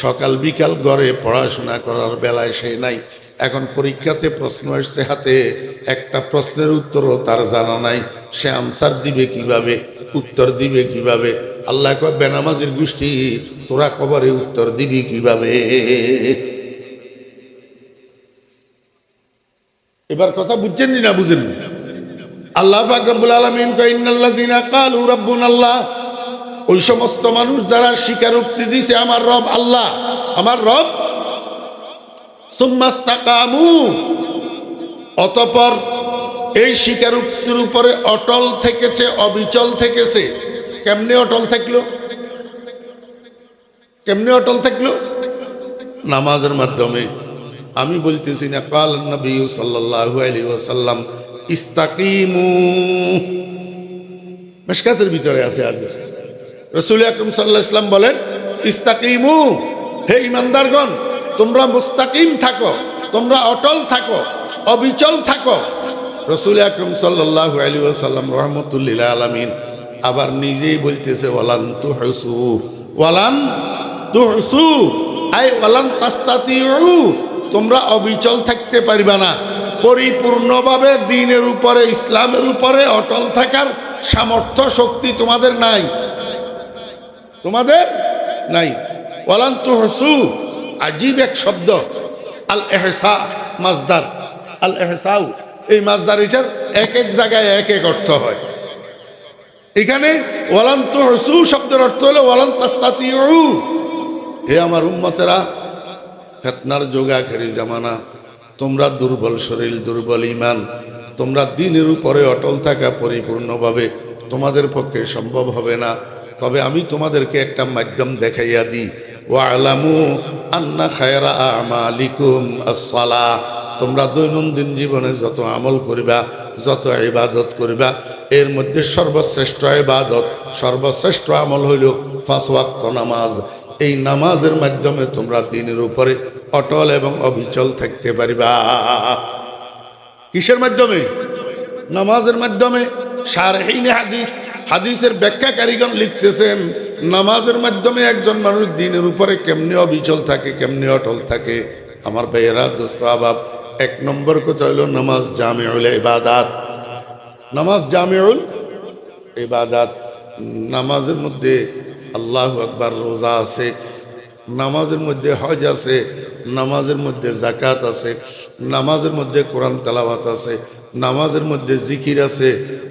সকাল বিকাল ঘরে পড়াশোনা করার বেলায় সে নাই। এখন পরীক্ষাতে প্রশ্ন আসছে হাতে, একটা প্রশ্নের উত্তরও তার জানা নাই, সে আনসার দিবে কিভাবে, উত্তর দিবে কিভাবে? আল্লাহ কয় বেনামাজির গোষ্ঠী, তোরা কবরে উত্তর দিবি কিভাবে? এবার কথা বুঝছেন না বুঝেন? আল্লাহ পাক রব্বুল আলামিন কয় ইন্নাল্লাযীনা ক্বালু রাব্বুনাল্লাহ, ওই সমস্ত মানুষ যারা স্বীকারোক্তি দিছে আমার রব আল্লাহ, আমার রব, সুম্মাস্তাকামু, অতঃপর এই স্বীকারোক্তির উপরে অটল থেকেছে, অবিচল থেকেছে। কেমনে অটল থাকলো? কেমনে অটল থাকলো? নামাজের মাধ্যমে। আমি বলতেছি না, কাল নবী সাল্লাল্লাহু আলাইহি ওয়াসাল্লাম ইস্তাকিমু, মিশকাতের ভিতরে আছে হাদিস। রাসূল আকরাম সাল্লাল্লাহু আলাইহি ওয়াসাল্লাম বলেন ইস্তাকিমু, হে ঈমানদারগণ তোমরা মুস্তাকিম থাকো, তোমরা অটল থাকো, অবিচল থাকো। রাসূল আকরাম সাল্লাল্লাহু আলাইহি ওয়াসাল্লাম রাহমাতুল লিল আলামিন আবার নিজেই বলতেছে ওয়ালান তুহসু, ওয়ালান তুহসু আই ওয়ালান তাস্তাতিউ, তোমরা অবিচল থাকতে পারবে না। পরিপূর্ণভাবে দ্বীনের উপরে, ইসলামের উপরে অটল থাকার সামর্থ্য শক্তি তোমাদের নাই, তোমাদের নাই। ওয়ালান তুহসু, আজীব এক শব্দ, আল এহসা মাজদার, আল এহসাউ, এই মাজদার এটার এক এক জায়গায় এক এক অর্থ হয়। এখানে ওয়ালান তুহসু শব্দের অর্থ হলো ওয়ালান তাস্তাতিউ। হে আমার উম্মতেরা, ফিতনার যুগ, আখেরি জামানা, তোমরা দুর্বল শরীর, দুর্বল ঈমান, তোমরা দিনের উপরে অটল থাকা পরিপূর্ণভাবে তোমাদের পক্ষে সম্ভব হবে না। তবে আমি তোমাদেরকে একটা মাধ্যম দেখাইয়া দিই, ওয়ালামু আন্না খায়রা আমালিকুম আসসালাহ। তোমরা দৈনন্দিন জীবনে যত আমল করিবা, যত ইবাদত করিবা, এর মধ্যে সর্বশ্রেষ্ঠ ইবাদত, সর্বশ্রেষ্ঠ আমল হইল 5 ওয়াক্ত নামাজ। এই নামাজের মাধ্যমে তোমরা দিনের উপরে অটল এবং অবিচল থাকতে পারিবা। কিসের মাধ্যমে? নামাজের মাধ্যমে। শারহিনে হাদিস, হাদিসের ব্যাখ্যাকারীগণ লিখতেছেন, নামাজের মাধ্যমে একজন মানুষ দিনের উপরে কেমনে অবিচল থাকে, কেমনে অটল থাকে। আমার ভাইয়েরা, দোস্ত আবাব, 1 নম্বর কথা হলো নামাজ জামিউল ইবাদাত। নামাজ জামিউল ইবাদাত। নামাজের মধ্যে আল্লাহু আকবার, রোজা আছে, নামাজের মধ্যে হজ আছে, নামাজের মধ্যে যাকাত আছে, নামাজের মধ্যে কোরআন তেলাওয়াত আছে, নামাজের মধ্যে জিকির আছে,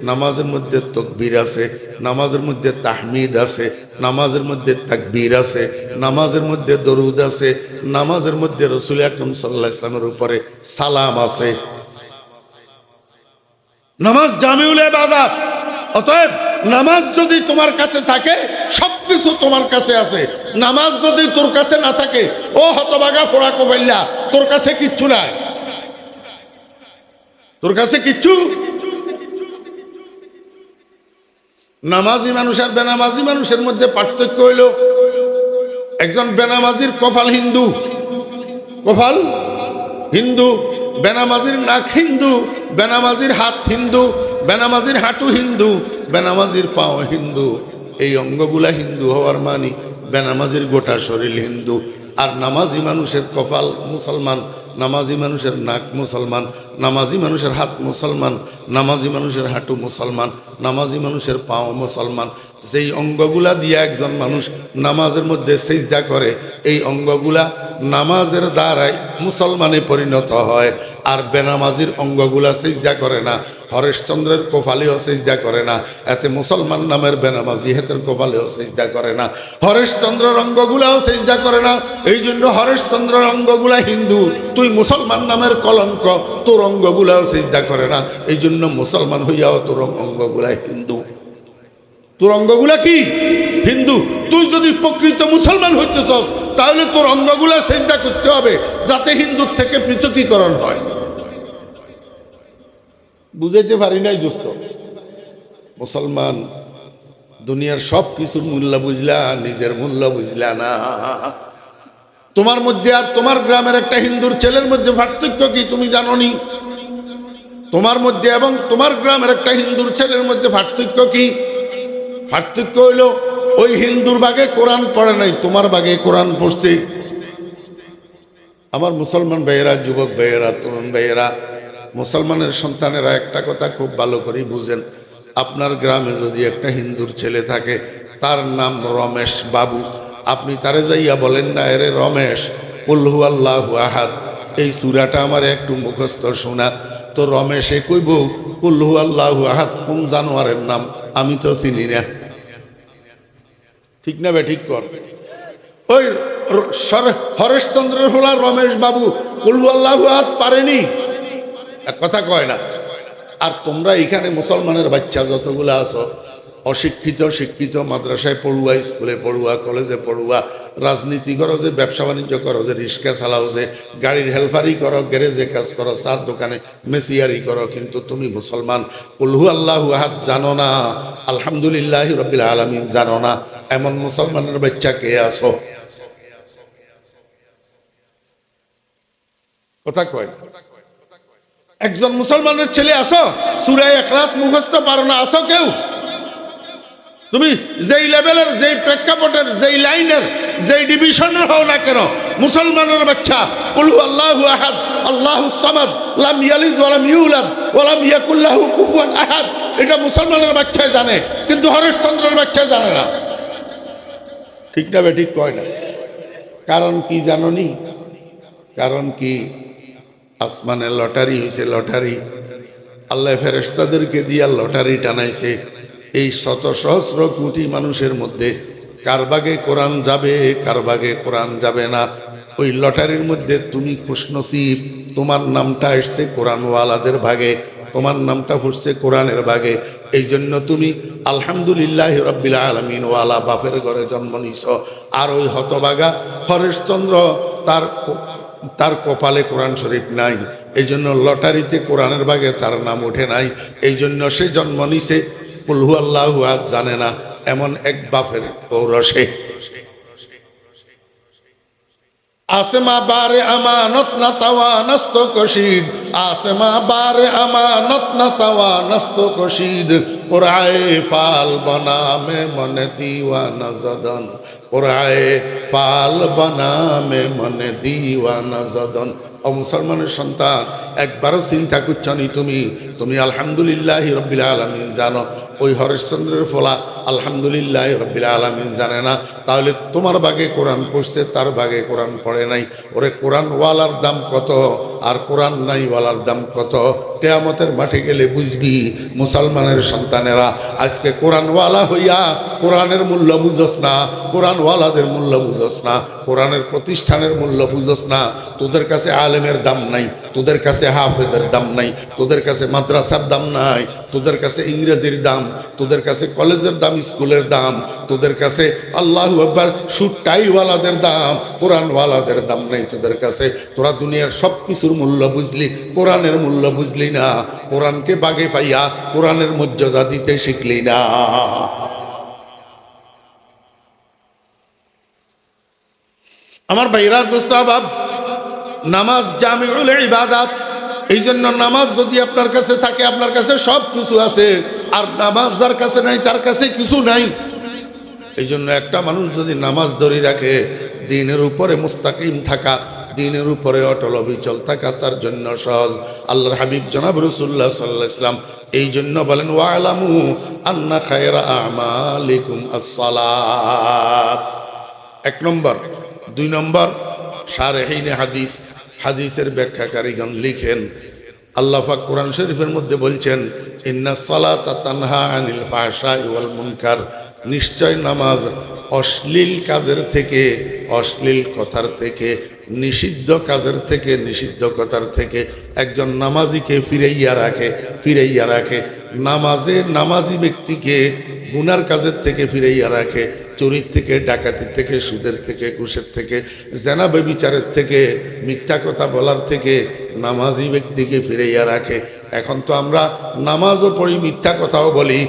নামাজের মধ্যে তাকবীর আছে, নামাজের মধ্যে তাহমিদ আছে, নামাজের মধ্যে তাকবীর আছে, নামাজের মধ্যে দরুদ আছে, নামাজের মধ্যে রাসূল আকরাম সাল্লাল্লাহু আলাইহি ওয়াসাল্লামের উপরে সালাম আছে। নামাজ জামিউল ইবাদাত। অতএব নামাজ যদি তোমার কাছে থাকে, সবকিছু তোমার কাছে আছে। নামাজ যদি তোর কাছে না থাকে, ও হতভাগা পোড়া কবাইল্লা, তোর কাছে কিচ্ছু নাই, তোর কাছে কিচ্ছু। নামাজি মানুষ আর বেনামাজি মানুষের মধ্যে পার্থক্য হইল, একজন বেনামাজির কপাল হিন্দু, কপাল হিন্দু, বেনামাজির নাক হিন্দু, বেনামাজির হাত হিন্দু, বেনামাজির হাঁটু হিন্দু, বেনামাজির পাও হিন্দু। এই অঙ্গগুলা হিন্দু হওয়ার মানি বেনামাজির গোটা শরীর হিন্দু। আর নামাজি মানুষের কপাল মুসলমান, নামাজি মানুষের নাক মুসলমান, নামাজি মানুষের হাত মুসলমান, নামাজি মানুষের হাঁটু মুসলমান, নামাজি মানুষের পাও মুসলমান। যেই অঙ্গগুলা দিয়ে একজন মানুষ নামাজের মধ্যে সিজদা করে, এই অঙ্গগুলা নামাজের দ্বারাই মুসলমানে পরিণত হয়। আর বেনামাজির অঙ্গগুলা সিজদা করে না, হরেশচন্দ্রের কপালেও সিজদা করে না, এতে মুসলমান নামের বেনামাজি হেতের কপালেও সিজদা করে না, হরেশচন্দ্রের অঙ্গগুলাও সিজদা করে না। এই জন্য হরেশচন্দ্রের অঙ্গগুলা হিন্দু, তুই মুসলমান নামের কলঙ্ক, তোর অঙ্গগুলাও সিজদা করে না। এই জন্য মুসলমান হইয়াও তোর অঙ্গগুলা হিন্দু, তোর অঙ্গগুলা কি হিন্দু। তুই যদি প্রকৃত মুসলমান হইতেছ, তাহলে তোর অঙ্গগুলা সিজদা করতে হবে, যাতে হিন্দুর থেকে পৃথকীকরণ হয়। বুঝাইতে পারি নাই দোস্ত? মুসলমান দুনিয়ার সব কিছুর মূল্য বুঝলা, নিজের মূল্য বুঝলা না। তোমার মধ্যে আর তোমার গ্রামের একটা হিন্দুর ছেলের মধ্যে পার্থক্য কি তুমি জানো নি? তোমার মধ্যে এবং তোমার গ্রামের একটা হিন্দুর ছেলের মধ্যে পার্থক্য কি? পার্থক্য হইল, ওই হিন্দুর বাগে কোরআন পড়ে নাই, তোমার বাগে কোরআন পড়ছে। আমার মুসলমান ভাইয়েরা, যুবক ভাইয়েরা, তরুণ ভাইয়েরা, মুসলমানের সন্তানেরা একটা কথা খুব ভালো করে বুঝেন। আপনার গ্রামে যদি একটা হিন্দুর ছেলে থাকে, তার নাম রমেশ বাবু, আপনি তারে যাইয়া বলেন না, এরে রমেশ, কুল হুয়াল্লাহু আহাদ, এই সূরাটা আমার একটু মুখস্থ শোনা। তো রমেশে কইব, কুল হুয়াল্লাহু আহাদ কোন জানোয়ারের নাম? আমি তো চিনি না। ঠিক না বে ঠিক কর? ওই হরেশচন্দ্রের হোলা রমেশ বাবু কুল হুয়াল্লাহু আহাদ পারেনি, এক কথা কয় না। আর তোমরা এখানে মুসলমানের বাচ্চা যতগুলো আছো, অশিক্ষিত, শিক্ষিত, মাদ্রাসায় পড়ুয়া, স্কুলে পড়ুয়া, কলেজে পড়ুয়া, রাজনীতি করো, যে ব্যবসা বাণিজ্য করো, যে রিক্সা চালাও, যে গাড়ির হেল্পারি করো, গ্যারেজে কাজ করো, চার দোকানে মেসিয়ারি করো, কিন্তু তুমি মুসলমান কুল হুয়াল্লাহু আহাদ জানো না, আলহামদুলিল্লাহি রাব্বিল আলামিন জানো না। এমন মুসলমানের বাচ্চা কে আছো? কথা কয়। একজন মুসলমানের ছেলে আসো, সূরা ইখলাস মুখস্থ পারো না, আসো কেউ? তুমি যেই লেভেলের, যেই প্রেক্ষাপটের, যেই লাইনের, যেই ডিভিশনের হও না কেন, মুসলমানের বাচ্চা কুল হুয়াল্লাহু আহাদ আল্লাহুস সামাদ লাম ইয়ালিদ ওয়া লাম ইউলাদ ওয়া লাম ইয়াকুল লাহু কুফুয়ান আহাদ, এটা মুসলমানের বাচ্চাই জানে, কিন্তু হরেশচন্দ্রের বাচ্চা জানে না। ঠিক না বে ঠিক কয় না? কারণ কি জাননি? কারণ কি? আসমানের লটারি হয়েছে, লটারি আল্লাহ ফেরেশতাদেরকে দিয়া লটারি টানাইছে। এই শত সহস্র কোটি মানুষের মধ্যে কার ভাগে কোরআন যাবে, কার ভাগে কোরআন যাবে না, ওই লটারির মধ্যে তুমি খুশনসিব, তোমার নামটা এসছে কোরআনওয়ালাদের ভাগে, তোমার নামটা ফুটছে কোরআনের বাগে, এই জন্য তুমি আলহামদুলিল্লাহ রাব্বিল আলামিন ওয়ালা বাপের ঘরে জন্ম নিছ। আর ওই হতবাগা হরেশচন্দ্র তার কপালে কোরআন শরীফ নাই, এই জন্য লটারিতে কোরআনের বাগে তার নাম ওঠে নাই, এই জন্য সে জন্ম নিছে কুল হু আল্লাহু আহাদ জানে না, এমন এক বাপের পৌরসে। आसमा बारे अमानत न तवा नस्तो कशीद, आसमा बारे अमानत न तवा नस्तो कशीद, कुराए फाल बना में मन दीवाना जदन, कुराए फाल बना में मन दीवाना जदन। ও মুসলমানের সন্তান, একবারও চিন্তা করছো নি তুমি আলহামদুলিল্লাহ রব্বিল আলামিন জানো, ওই হরিশ্চন্দ্রের ফলা আলহামদুলিল্লাহ রব্বিল আলামিন জানে না, তাহলে তোমার বাগে কোরআন পড়ছে, তার বাগে কোরআন পড়ে নাই। ওরে কোরআনওয়ালার দাম কত আর কোরআন নাইওয়ালার দাম কত, কিয়ামতের মাঠে গেলে বুঝবি। মুসলমানের সন্তানেরা, আজকে কোরআনওয়ালা হইয়া কোরআনের মূল্য বুঝোস না, কোরআনওয়ালাদের মূল্য বুঝোস না, কোরআনের প্রতিষ্ঠানের মূল্য বুঝোস না। তোদের কাছে আলেমের দাম নাই, তোদের কাছে হাফেজের দাম নাই, তোদের কাছে মাদ্রাসার দাম নাই, তোদের কাছে ইংরেজির দাম, তোদের কাছে কলেজের দাম, স্কুলের দাম, তোদের কাছে আল্লাহু আকবার সুট টাইওয়ালাদের দাম, কোরআনওয়ালাদের দাম নাই তোদের কাছে। তোরা দুনিয়ার সব কিছুর মূল্য বুঝলি, কোরআনের মূল্য বুঝলি না। কোরআনকে বাগে পাইয়া কোরআনের মর্যাদা দিতে শিখলি না। আমার ভাইরা দোস্ত আহবাব, নামাজ জামিউল ইবাদাত, এই জন্য নামাজ যদি আপনার কাছে থাকে, আপনার কাছে সব কিছু আছে, আর নামাজ যার কাছে নাই তার কাছে কিছু নাই। এই জন্য একটা মানুষ যদি নামাজ ধরে রাখে, দ্বীনের উপরে মুস্তাকিম থাকা, দ্বীনের উপরে অটল অবিচল থাকা তার জন্য সহজ। আল্লাহর হাবিব জনাব রাসূলুল্লাহ সাল্লাল্লাহু আলাইহি ওয়াসাল্লাম এই জন্য বলেন, ওয়ালামু আন্না খায়রা আমালিকুম আস-সালাত। 1 নম্বর। 2 নম্বর, শারহিনে হাদিস, হাদিসের ব্যাখ্যাকারীগণ লিখেন, আল্লাহ পাক কোরআন শরীফের মধ্যে বলছেন, ইন্নাস সালাতা তানহা আনিল ফাহশাই ওয়াল মুনকার, নিশ্চয় নামাজ অশ্লীল কাজের থেকে, অশ্লীল কথার থেকে, নিষিদ্ধ কাজের থেকে, নিষিদ্ধ কথার থেকে একজন নামাজিকে ফিরাইয়া রাখে। নামাজি ব্যক্তিকে গুনার কাজের থেকে ফিরাইয়া রাখে, চুরির থেকে, ডাকাতি থেকে, সুদের থেকে, ঘুষের থেকে, জেনা ব্যভিচারের থেকে, মিথ্যা কথা বলার থেকে নামাজি ব্যক্তিকে ফিরাইয়া রাখে। এখন তো আমরা নামাজও পড়ি, মিথ্যা কথাও বলি,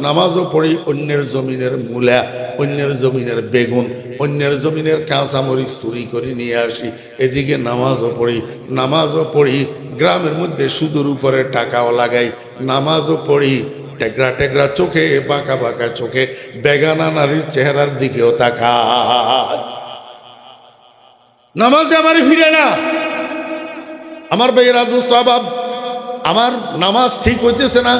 নামাজও পড়ি অন্যের জমিনের মূলা, অন্যের জমিনের বেগুন, অন্যের জমিনের কাঁচামরিচ চুরি করে নিয়ে আসি, এদিকে নামাজও পড়ি গ্রামের মধ্যে সুদের উপরে টাকাও লাগাই, নামাজও পড়ি টেকরা চোখে, বাঁকা চোখে বেগানা নারীর চেহারার দিকেও তাকায়। নামাজে আমারে ফিরে না। আমার ভাইয়েরা দোস্ত আহবাব, আমার নামাজ ঠিক হইতেছে না,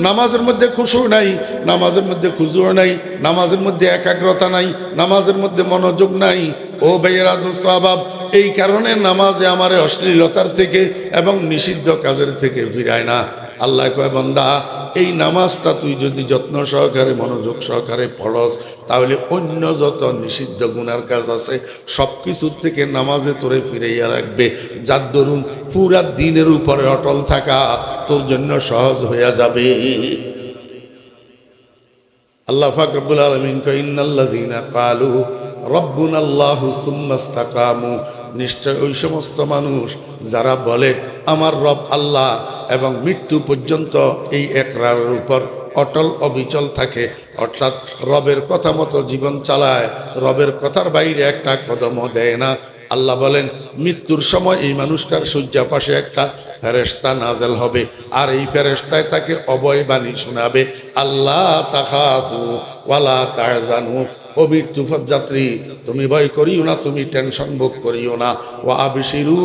নামাজের মধ্যে খুশু নাই, নামাজের মধ্যে খুজুর নাই, নামাজের মধ্যে একাগ্রতা নাই, নামাজের মধ্যে মনোযোগ নাই। ও ভাইয়েরা দোস্ত আহবাব, এই কারণে নামাজে আমারে অশ্লীলতার থেকে এবং নিষিদ্ধ কাজের থেকে ফিরায় না। আল্লাহ কয়, বান্দা এই নামাজটা তুই যদি যত্ন সহকারে, মনোযোগ সহকারে পড়স, তাহলে অন্য যত নিষিদ্ধ গুনার কাজ আছে সব কিছুর থেকে নামাজে তোরে ফিরাইয়া রাখবে, যার দরুন পুরা দিনের উপরে অটল থাকা তোর জন্য সহজ হইয়া যাবে। আল্লাহ পাক রব্বুল আলামিন কয়, ইন্নাল্লাযীনা ক্বালু রাব্বুনাল্লাহু সুম্মা ইসতাকামু, নিশ্চয় ওই সমস্ত মানুষ যারা বলে আমার রব আল্লাহ এবং মৃত্যু পর্যন্ত এই একরারের উপর অটল অবিচল থাকে, অর্থাৎ রবের কথা মতো জীবন চালায়, রবের কথার বাইরে একটা কদমও দেয় না। আল্লাহ বলেন, মৃত্যুর সময় এই মানুষটার শয্যা পাশে একটা ফেরেশতা নাজেল হবে, আর এই ফেরেশতায় তাকে অভয় বাণী শোনাবে, আল্লাহ তাখাফু ওয়ালা তাহজানু, ও মৃত্যুপথ যাত্রী তুমি ভয় করিও না, তুমি টেনশন ভোগ করিও না, ওয়া আবশিরু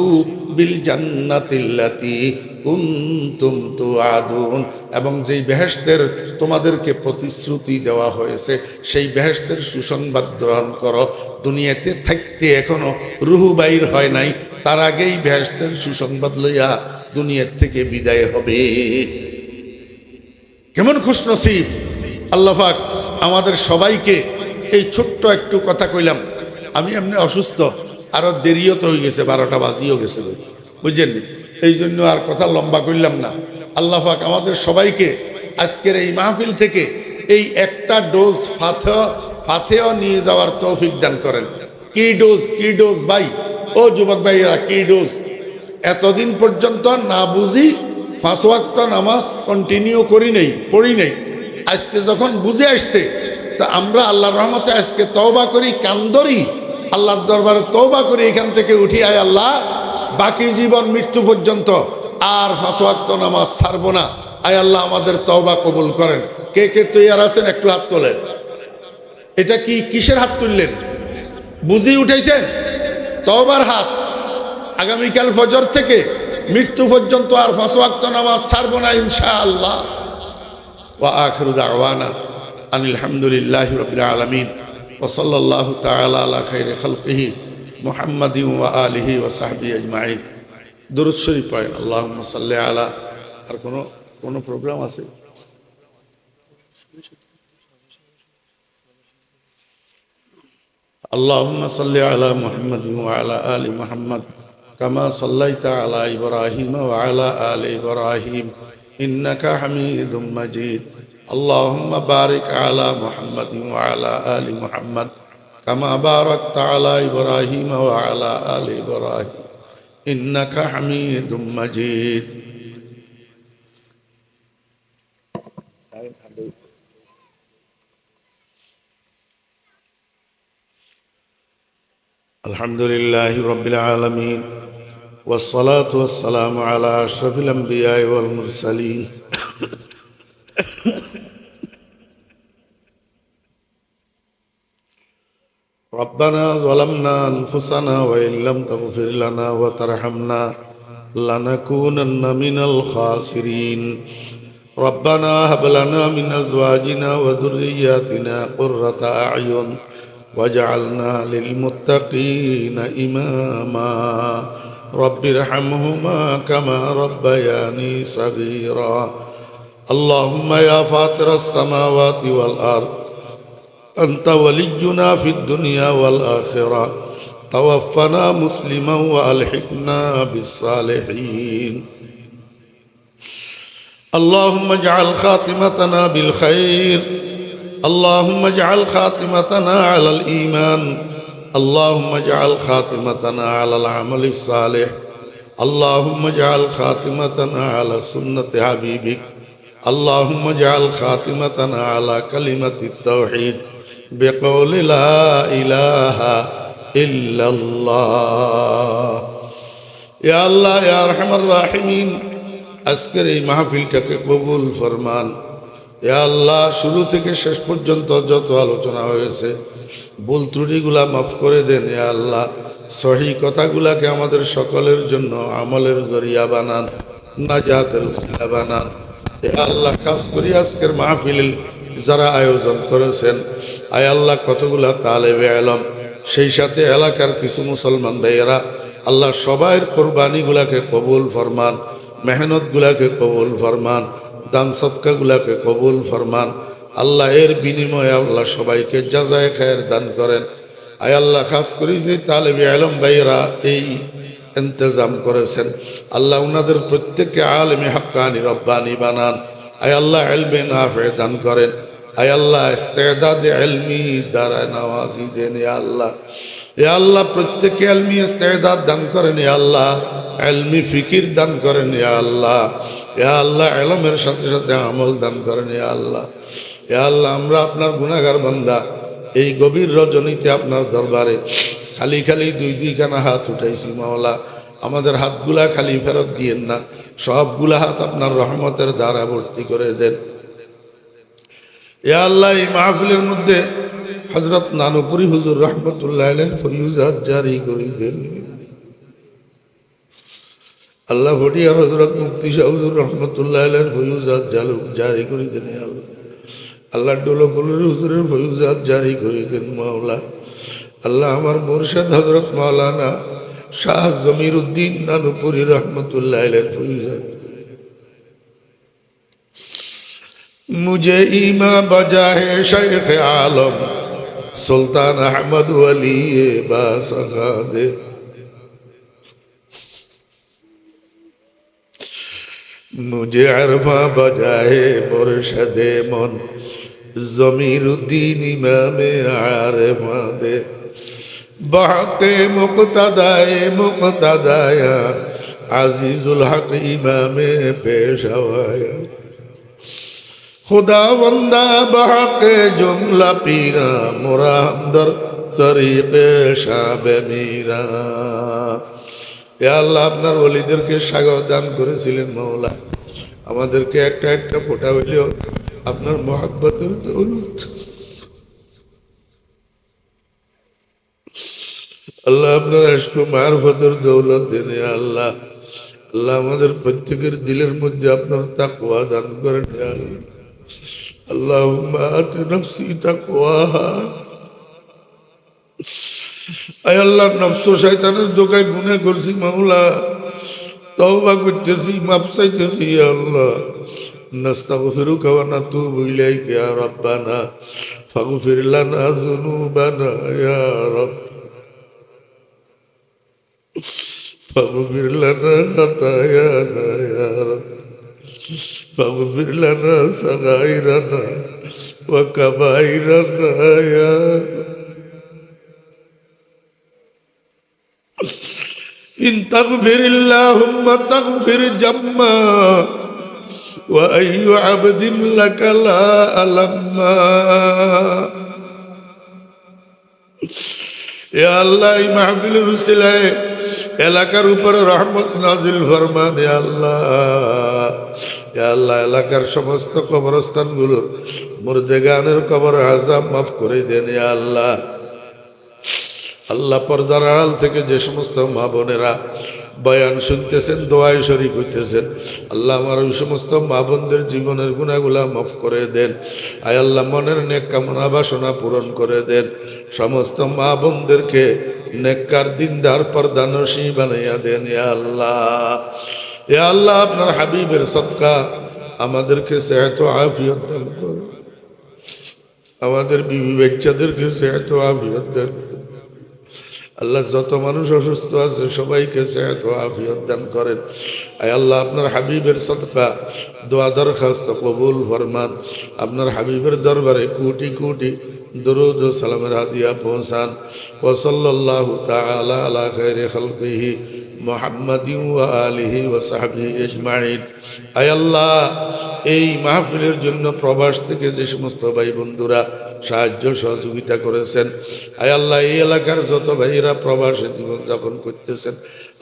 বিল জান্নাতিল্লাতী কুনতুম তুআদুন, এবং যেই বেহেশতের তোমাদেরকে প্রতিশ্রুতি দেওয়া হয়েছে সেই বেহেশতের সুসংবাদ গ্রহণ করো। দুনিয়াতে থাকতে এখনো রুহু বাইর হয় নাই, তার আগেই বেহেশতের সুসংবাদ লইয়া দুনিয়ার থেকে বিদায় হবে। কেমন খুশনসিব! আল্লাহ পাক আমাদের সবাইকে, এই ছোট্ট একটু কথা কইলাম, আমি এমনি অসুস্থ, আরো দেরিও তো হয়ে গেছে, 12টা বাজিও গেছে, বুঝলেন? এই জন্য আর কথা লম্বা করলাম না। আল্লাহ পাক আমাদের সবাইকে আজকের এই মাহফিল থেকে এই একটা ডোজ ফাতেহ নিয়ে যাওয়ার তৌফিক দান করেন। কি ডোজ ভাই, ও যুবক ভাইয়েরা, কি ডোজ? এতদিন পর্যন্ত না বুঝি 5 ওয়াক্ত নামাজ কন্টিনিউ পড়ি নেই। আজকে যখন বুঝে আসছে, তা আমরা আল্লাহর রহমতে আজকে তওবা করি, কান্দরি আল্লাহর দরবারে তওবা করি, এখান থেকে উঠি, আয় আল্লাহ বাকি জীবন মৃত্যু পর্যন্ত আর 5 ওয়াক্ত নামাজ ছাড়বো না। আয় আল্লাহ আমাদের তওবা কবুল করেন। কে কে তৈয়ার আছেন একটু হাত তোলেন। এটা কি কিসের হাত তুললেন? বুঝি উঠাইছেন? তওবার হাত। আগামীকাল ফজর থেকে মৃত্যু পর্যন্ত আর 5 ওয়াক্ত নামাজ ছাড়বো না ইনশাআল্লাহ। ওয়া আখিরু দাওয়ানা আনিল হামদুলিল্লাহি রাব্বিল আলামিন ওয়া সাল্লাল্লাহু তাআলা আলা খাইরি খালকিহি মুহাম্মাদিন ওয়া আলিহি ওয়া সাহবিহি আজমাইন। দুরূদ শরীফ পড়েন। আল্লাহুম্মা সাল্লি আলা। আর কোন প্রোগ্রাম আছে? اللهم صل على محمد وعلى آل محمد كما صليت على إبراهيم وعلى آل إبراهيم إنك حميد مجيد اللهم بارك على محمد وعلى آل محمد كما باركت على إبراهيم وعلى آل إبراهيم إنك حميد مجيد الحمد لله رب العالمين والصلاة والسلام على أشرف الأنبياء والمرسلين ربنا ظلمنا أنفسنا وإن لم تغفر لنا وترحمنا لنكونن من الخاسرين ربنا هب لنا من أزواجنا وذرياتنا قرة أعين وجعلنا للمتقين إماما رب ارحمهما كما ربياني صغيرا اللهم يا فاطر السماوات والأرض أنت ولينا في الدنيا والآخرة توفنا مسلما وألحقنا بالصالحين اللهم اجعل خاتمتنا بالخير اللهم اجعل خاتمتنا على الإيمان اللهم اجعل خاتمتنا على العمل الصالح اللهم اجعل خاتمتنا على سنة حبيبك اللهم اجعل خاتمتنا على كلمة التوحيد بقول لا إله إلا الله يا الله يا أرحم الراحمين আজকের এই মাহফিলটাকে কবুল ফরমান। ইয়া আল্লাহ, শুরু থেকে শেষ পর্যন্ত যত আলোচনা হয়েছে ভুল ত্রুটিগুলা মাফ করে দেন। ইয়া আল্লাহ, সহি কথাগুলাকে আমাদের সকলের জন্য আমলের জরিয়া বানান, নাজাতের উসিলা বানান। ইয়া আল্লাহ, খাস করি আজকের মাহফিল যারা আয়োজন করেছেন, আয় আল্লাহ কতগুলা তালেবে ইলম, সেই সাথে এলাকার কিছু মুসলমান ভাইয়েরা, আল্লাহ সবাইয়ের কোরবানিগুলাকে কবুল ফরমান, মেহনতগুলাকে কবুল ফরমান, দান সদকাগুলাকে কবুল ফরমান। আল্লাহ এর বিনিময়ে আল্লাহ সবাইকে জাযায়ে খায়ের দান করেন। আয় আল্লাহ, খাস করি যে তালেবে ইলম ভাইয়েরা এই ইন্তজাম করেছেন, আল্লাহ উনাদের প্রত্যেককে আলেমে হাক্কানি রব্বানি বানান। আয় আল্লাহ ইলমে নাফে দান করেন। আয় আল্লাহ ইস্তেদাদে ইলমি দ্বারা নওয়াজি দেন। ইয়া আল্লাহ, ইয়া আল্লাহ প্রত্যেককে ইলমি ইস্তেদাদ দান করেন। ইয়া আল্লাহ ইলমি ফিকির দান করেন। ইয়া আল্লাহ, ইয়া আল্লাহ ইলমের সাথে সাথে আমল দান করেন। ইয়া আল্লাহ, ইয়া আল্লাহ আমরা আপনার গুনাহগার বান্দা, এই গভীর রজনীতে আপনার দরবারে খালি খালি দুইখানা হাত উঠাইছি। মাওলা, আমাদের হাতগুলা খালি ফেরত দিয়েন না, সবগুলা হাত আপনার রহমতের দ্বারা ভর্তি করে দেন। ইয়া আল্লাহ, এই মাহফিলের মধ্যে হযরত নানুপুরি হুজুর রহমতুল্লাহ আলাইহি ফয়ুজাত জারি করে দেন। আল্লাহ ভটিয়ার হযরত মুফতি শাহ হুজুর রহমতুল্লাহ আলাইহি ফয়ুজাত জারি করে দেন। আল্লাহ, আল্লাহ ডোলকলুর হুজুরের ফয়ুজাত জারি করে দেন। মাওলা, আল্লাহ আমার মুর্শিদ হযরত মাওলানা শাহ জমির উদ্দিন নানুপুরি রহমতুল্লাহ আলাইহি ফয়ুজাত मुझे ईमा बजा है शेख आलम सुल्तान अहमद वली बासखा दे। मुझे अरफा बजाए मुर्शदे मन जमीरुद्दीन इमाम आरफा दे बहके मुक्तदाया अजीजुल हक इमाम पेशवाया खुदा बंदा बहके जुमला पीरा मोरा हमदर तरीके शाबे मीरा। ইয়া আল্লাহ আপনার ওলিদেরকে স্বাগত দান করেছিলেন মাওলা, আমাদেরকে একটা একটা ফোঁটা হইলেও আপনার মহব্বতের দৌলত আল্লাহ, আপনার ইশক ও মারফতের দৌলত দেন। ইয়া আল্লাহ, আল্লাহ আমাদের প্রত্যেকের দিলের মধ্যে আপনার তাকওয়া দান করেন। ইয়া আল্লাহ, আল্লাহুম্মা আতি নাফসি তাকওয়াহা। আয় আল্লাহ, নফস শয়তানের দোকায় গুনাহ করছি মাওলা, তওবা করতেছি, মাফ চাইতেছি। ইয়া আল্লাহ, নাস্তাগফিরুকা ওয়া নাতুবু ইলাইকা ইয়া রাব্বানা ফাগফির লানা যুনুবানা ইয়া রাব ফাগফির লানা খাতায়ানা ইয়া রাব ফাগফির লানা সাগাইরানা ওয়া কাবাইরানা ইয়া إن تغفر اللهم تغفر جما وأي عبد لك لا ألما। يا الله এই মাহফিলের উসিলায় এলাকার উপরে রহমত নাজিল ফরমান। ইয়া আল্লাহ, ইয়া আল্লাহ, এলাকার সমস্ত কবরস্থানগুলোর মুর্দেগানের কবর আযাব মাফ করে দেন। ইয়া আল্লাহ, আল্লাহ পর্দার আড়াল থেকে যে সমস্ত মা বোনেরা বয়ান শুনতেছেন, দোয়ায় শরীক হইতেছেন, আল্লাহ আমার ওই সমস্ত মা বোনদের জীবনের গুনাহগুলা মাফ করে দেন। আয় আল্লাহ, মনের নেক কামনা বাসনা পূরণ করে দেন। সমস্ত মা বোনদেরকে নেককার দিনদার পর্দা নসিব বানাইয়া দেন। ইয়া আল্লাহ, ইয়া আল্লাহ, আপনার হাবিবের সদকা আমাদেরকে সেহত ও আফিয়ত দান করুন, আমাদের বিবি বাচ্চাদেরকে সেহত ও আফিয়ত দান করুন। আল্লাহ, যত মানুষ অসুস্থ আছে সবাইকে সেহত ও আফিয়ত দান করেন। আয় আল্লাহ, আপনার হাবিবের সদকা দোয়া দরখাস্ত কবুল ফরমান। আপনার হাবিবের দরবারে কোটি কোটি দরুদ ও সালামের হাদিয়া পৌঁছান। ওয়া সাল্লাল্লাহু তাআলা আলা খায়রি খালকিহি মুহাম্মাদিন ওয়া আলিহি ওয়া সাহবিহি আজমাইন। আয় আল্লাহ, এই মাহফিলের জন্য প্রবাস থেকে যে সমস্ত ভাই বন্ধুরা সাহায্য সহযোগিতা করেছেন, আয় আল্লাহ, এই এলাকার যত ভাইয়েরা প্রবাসে জীবনযাপন করতেছেন,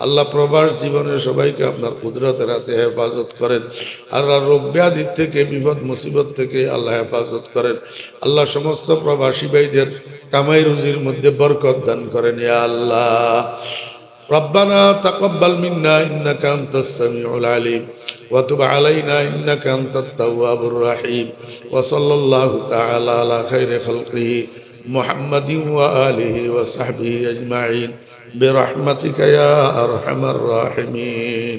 আল্লাহ প্রবাস জীবনে সবাইকে আপনার কুদরতের হাতে হেফাজত করেন। আল্লাহ, রোগ ব্যাধির থেকে, বিপদ মুসিবত থেকে আল্লাহ হেফাজত করেন। আল্লাহ, সমস্ত প্রবাসী ভাইদের কামাই রুজির মধ্যে বরকত দান করেন। ইয়া আল্লাহ, ربنا تقبل منا إنك أنت السميع العليم وتب علينا إنك أنت التواب الرحيم وصلى الله تعالى على خير خلقه محمد وآله وصحبه أجمعين برحمتك يا أرحم الراحمين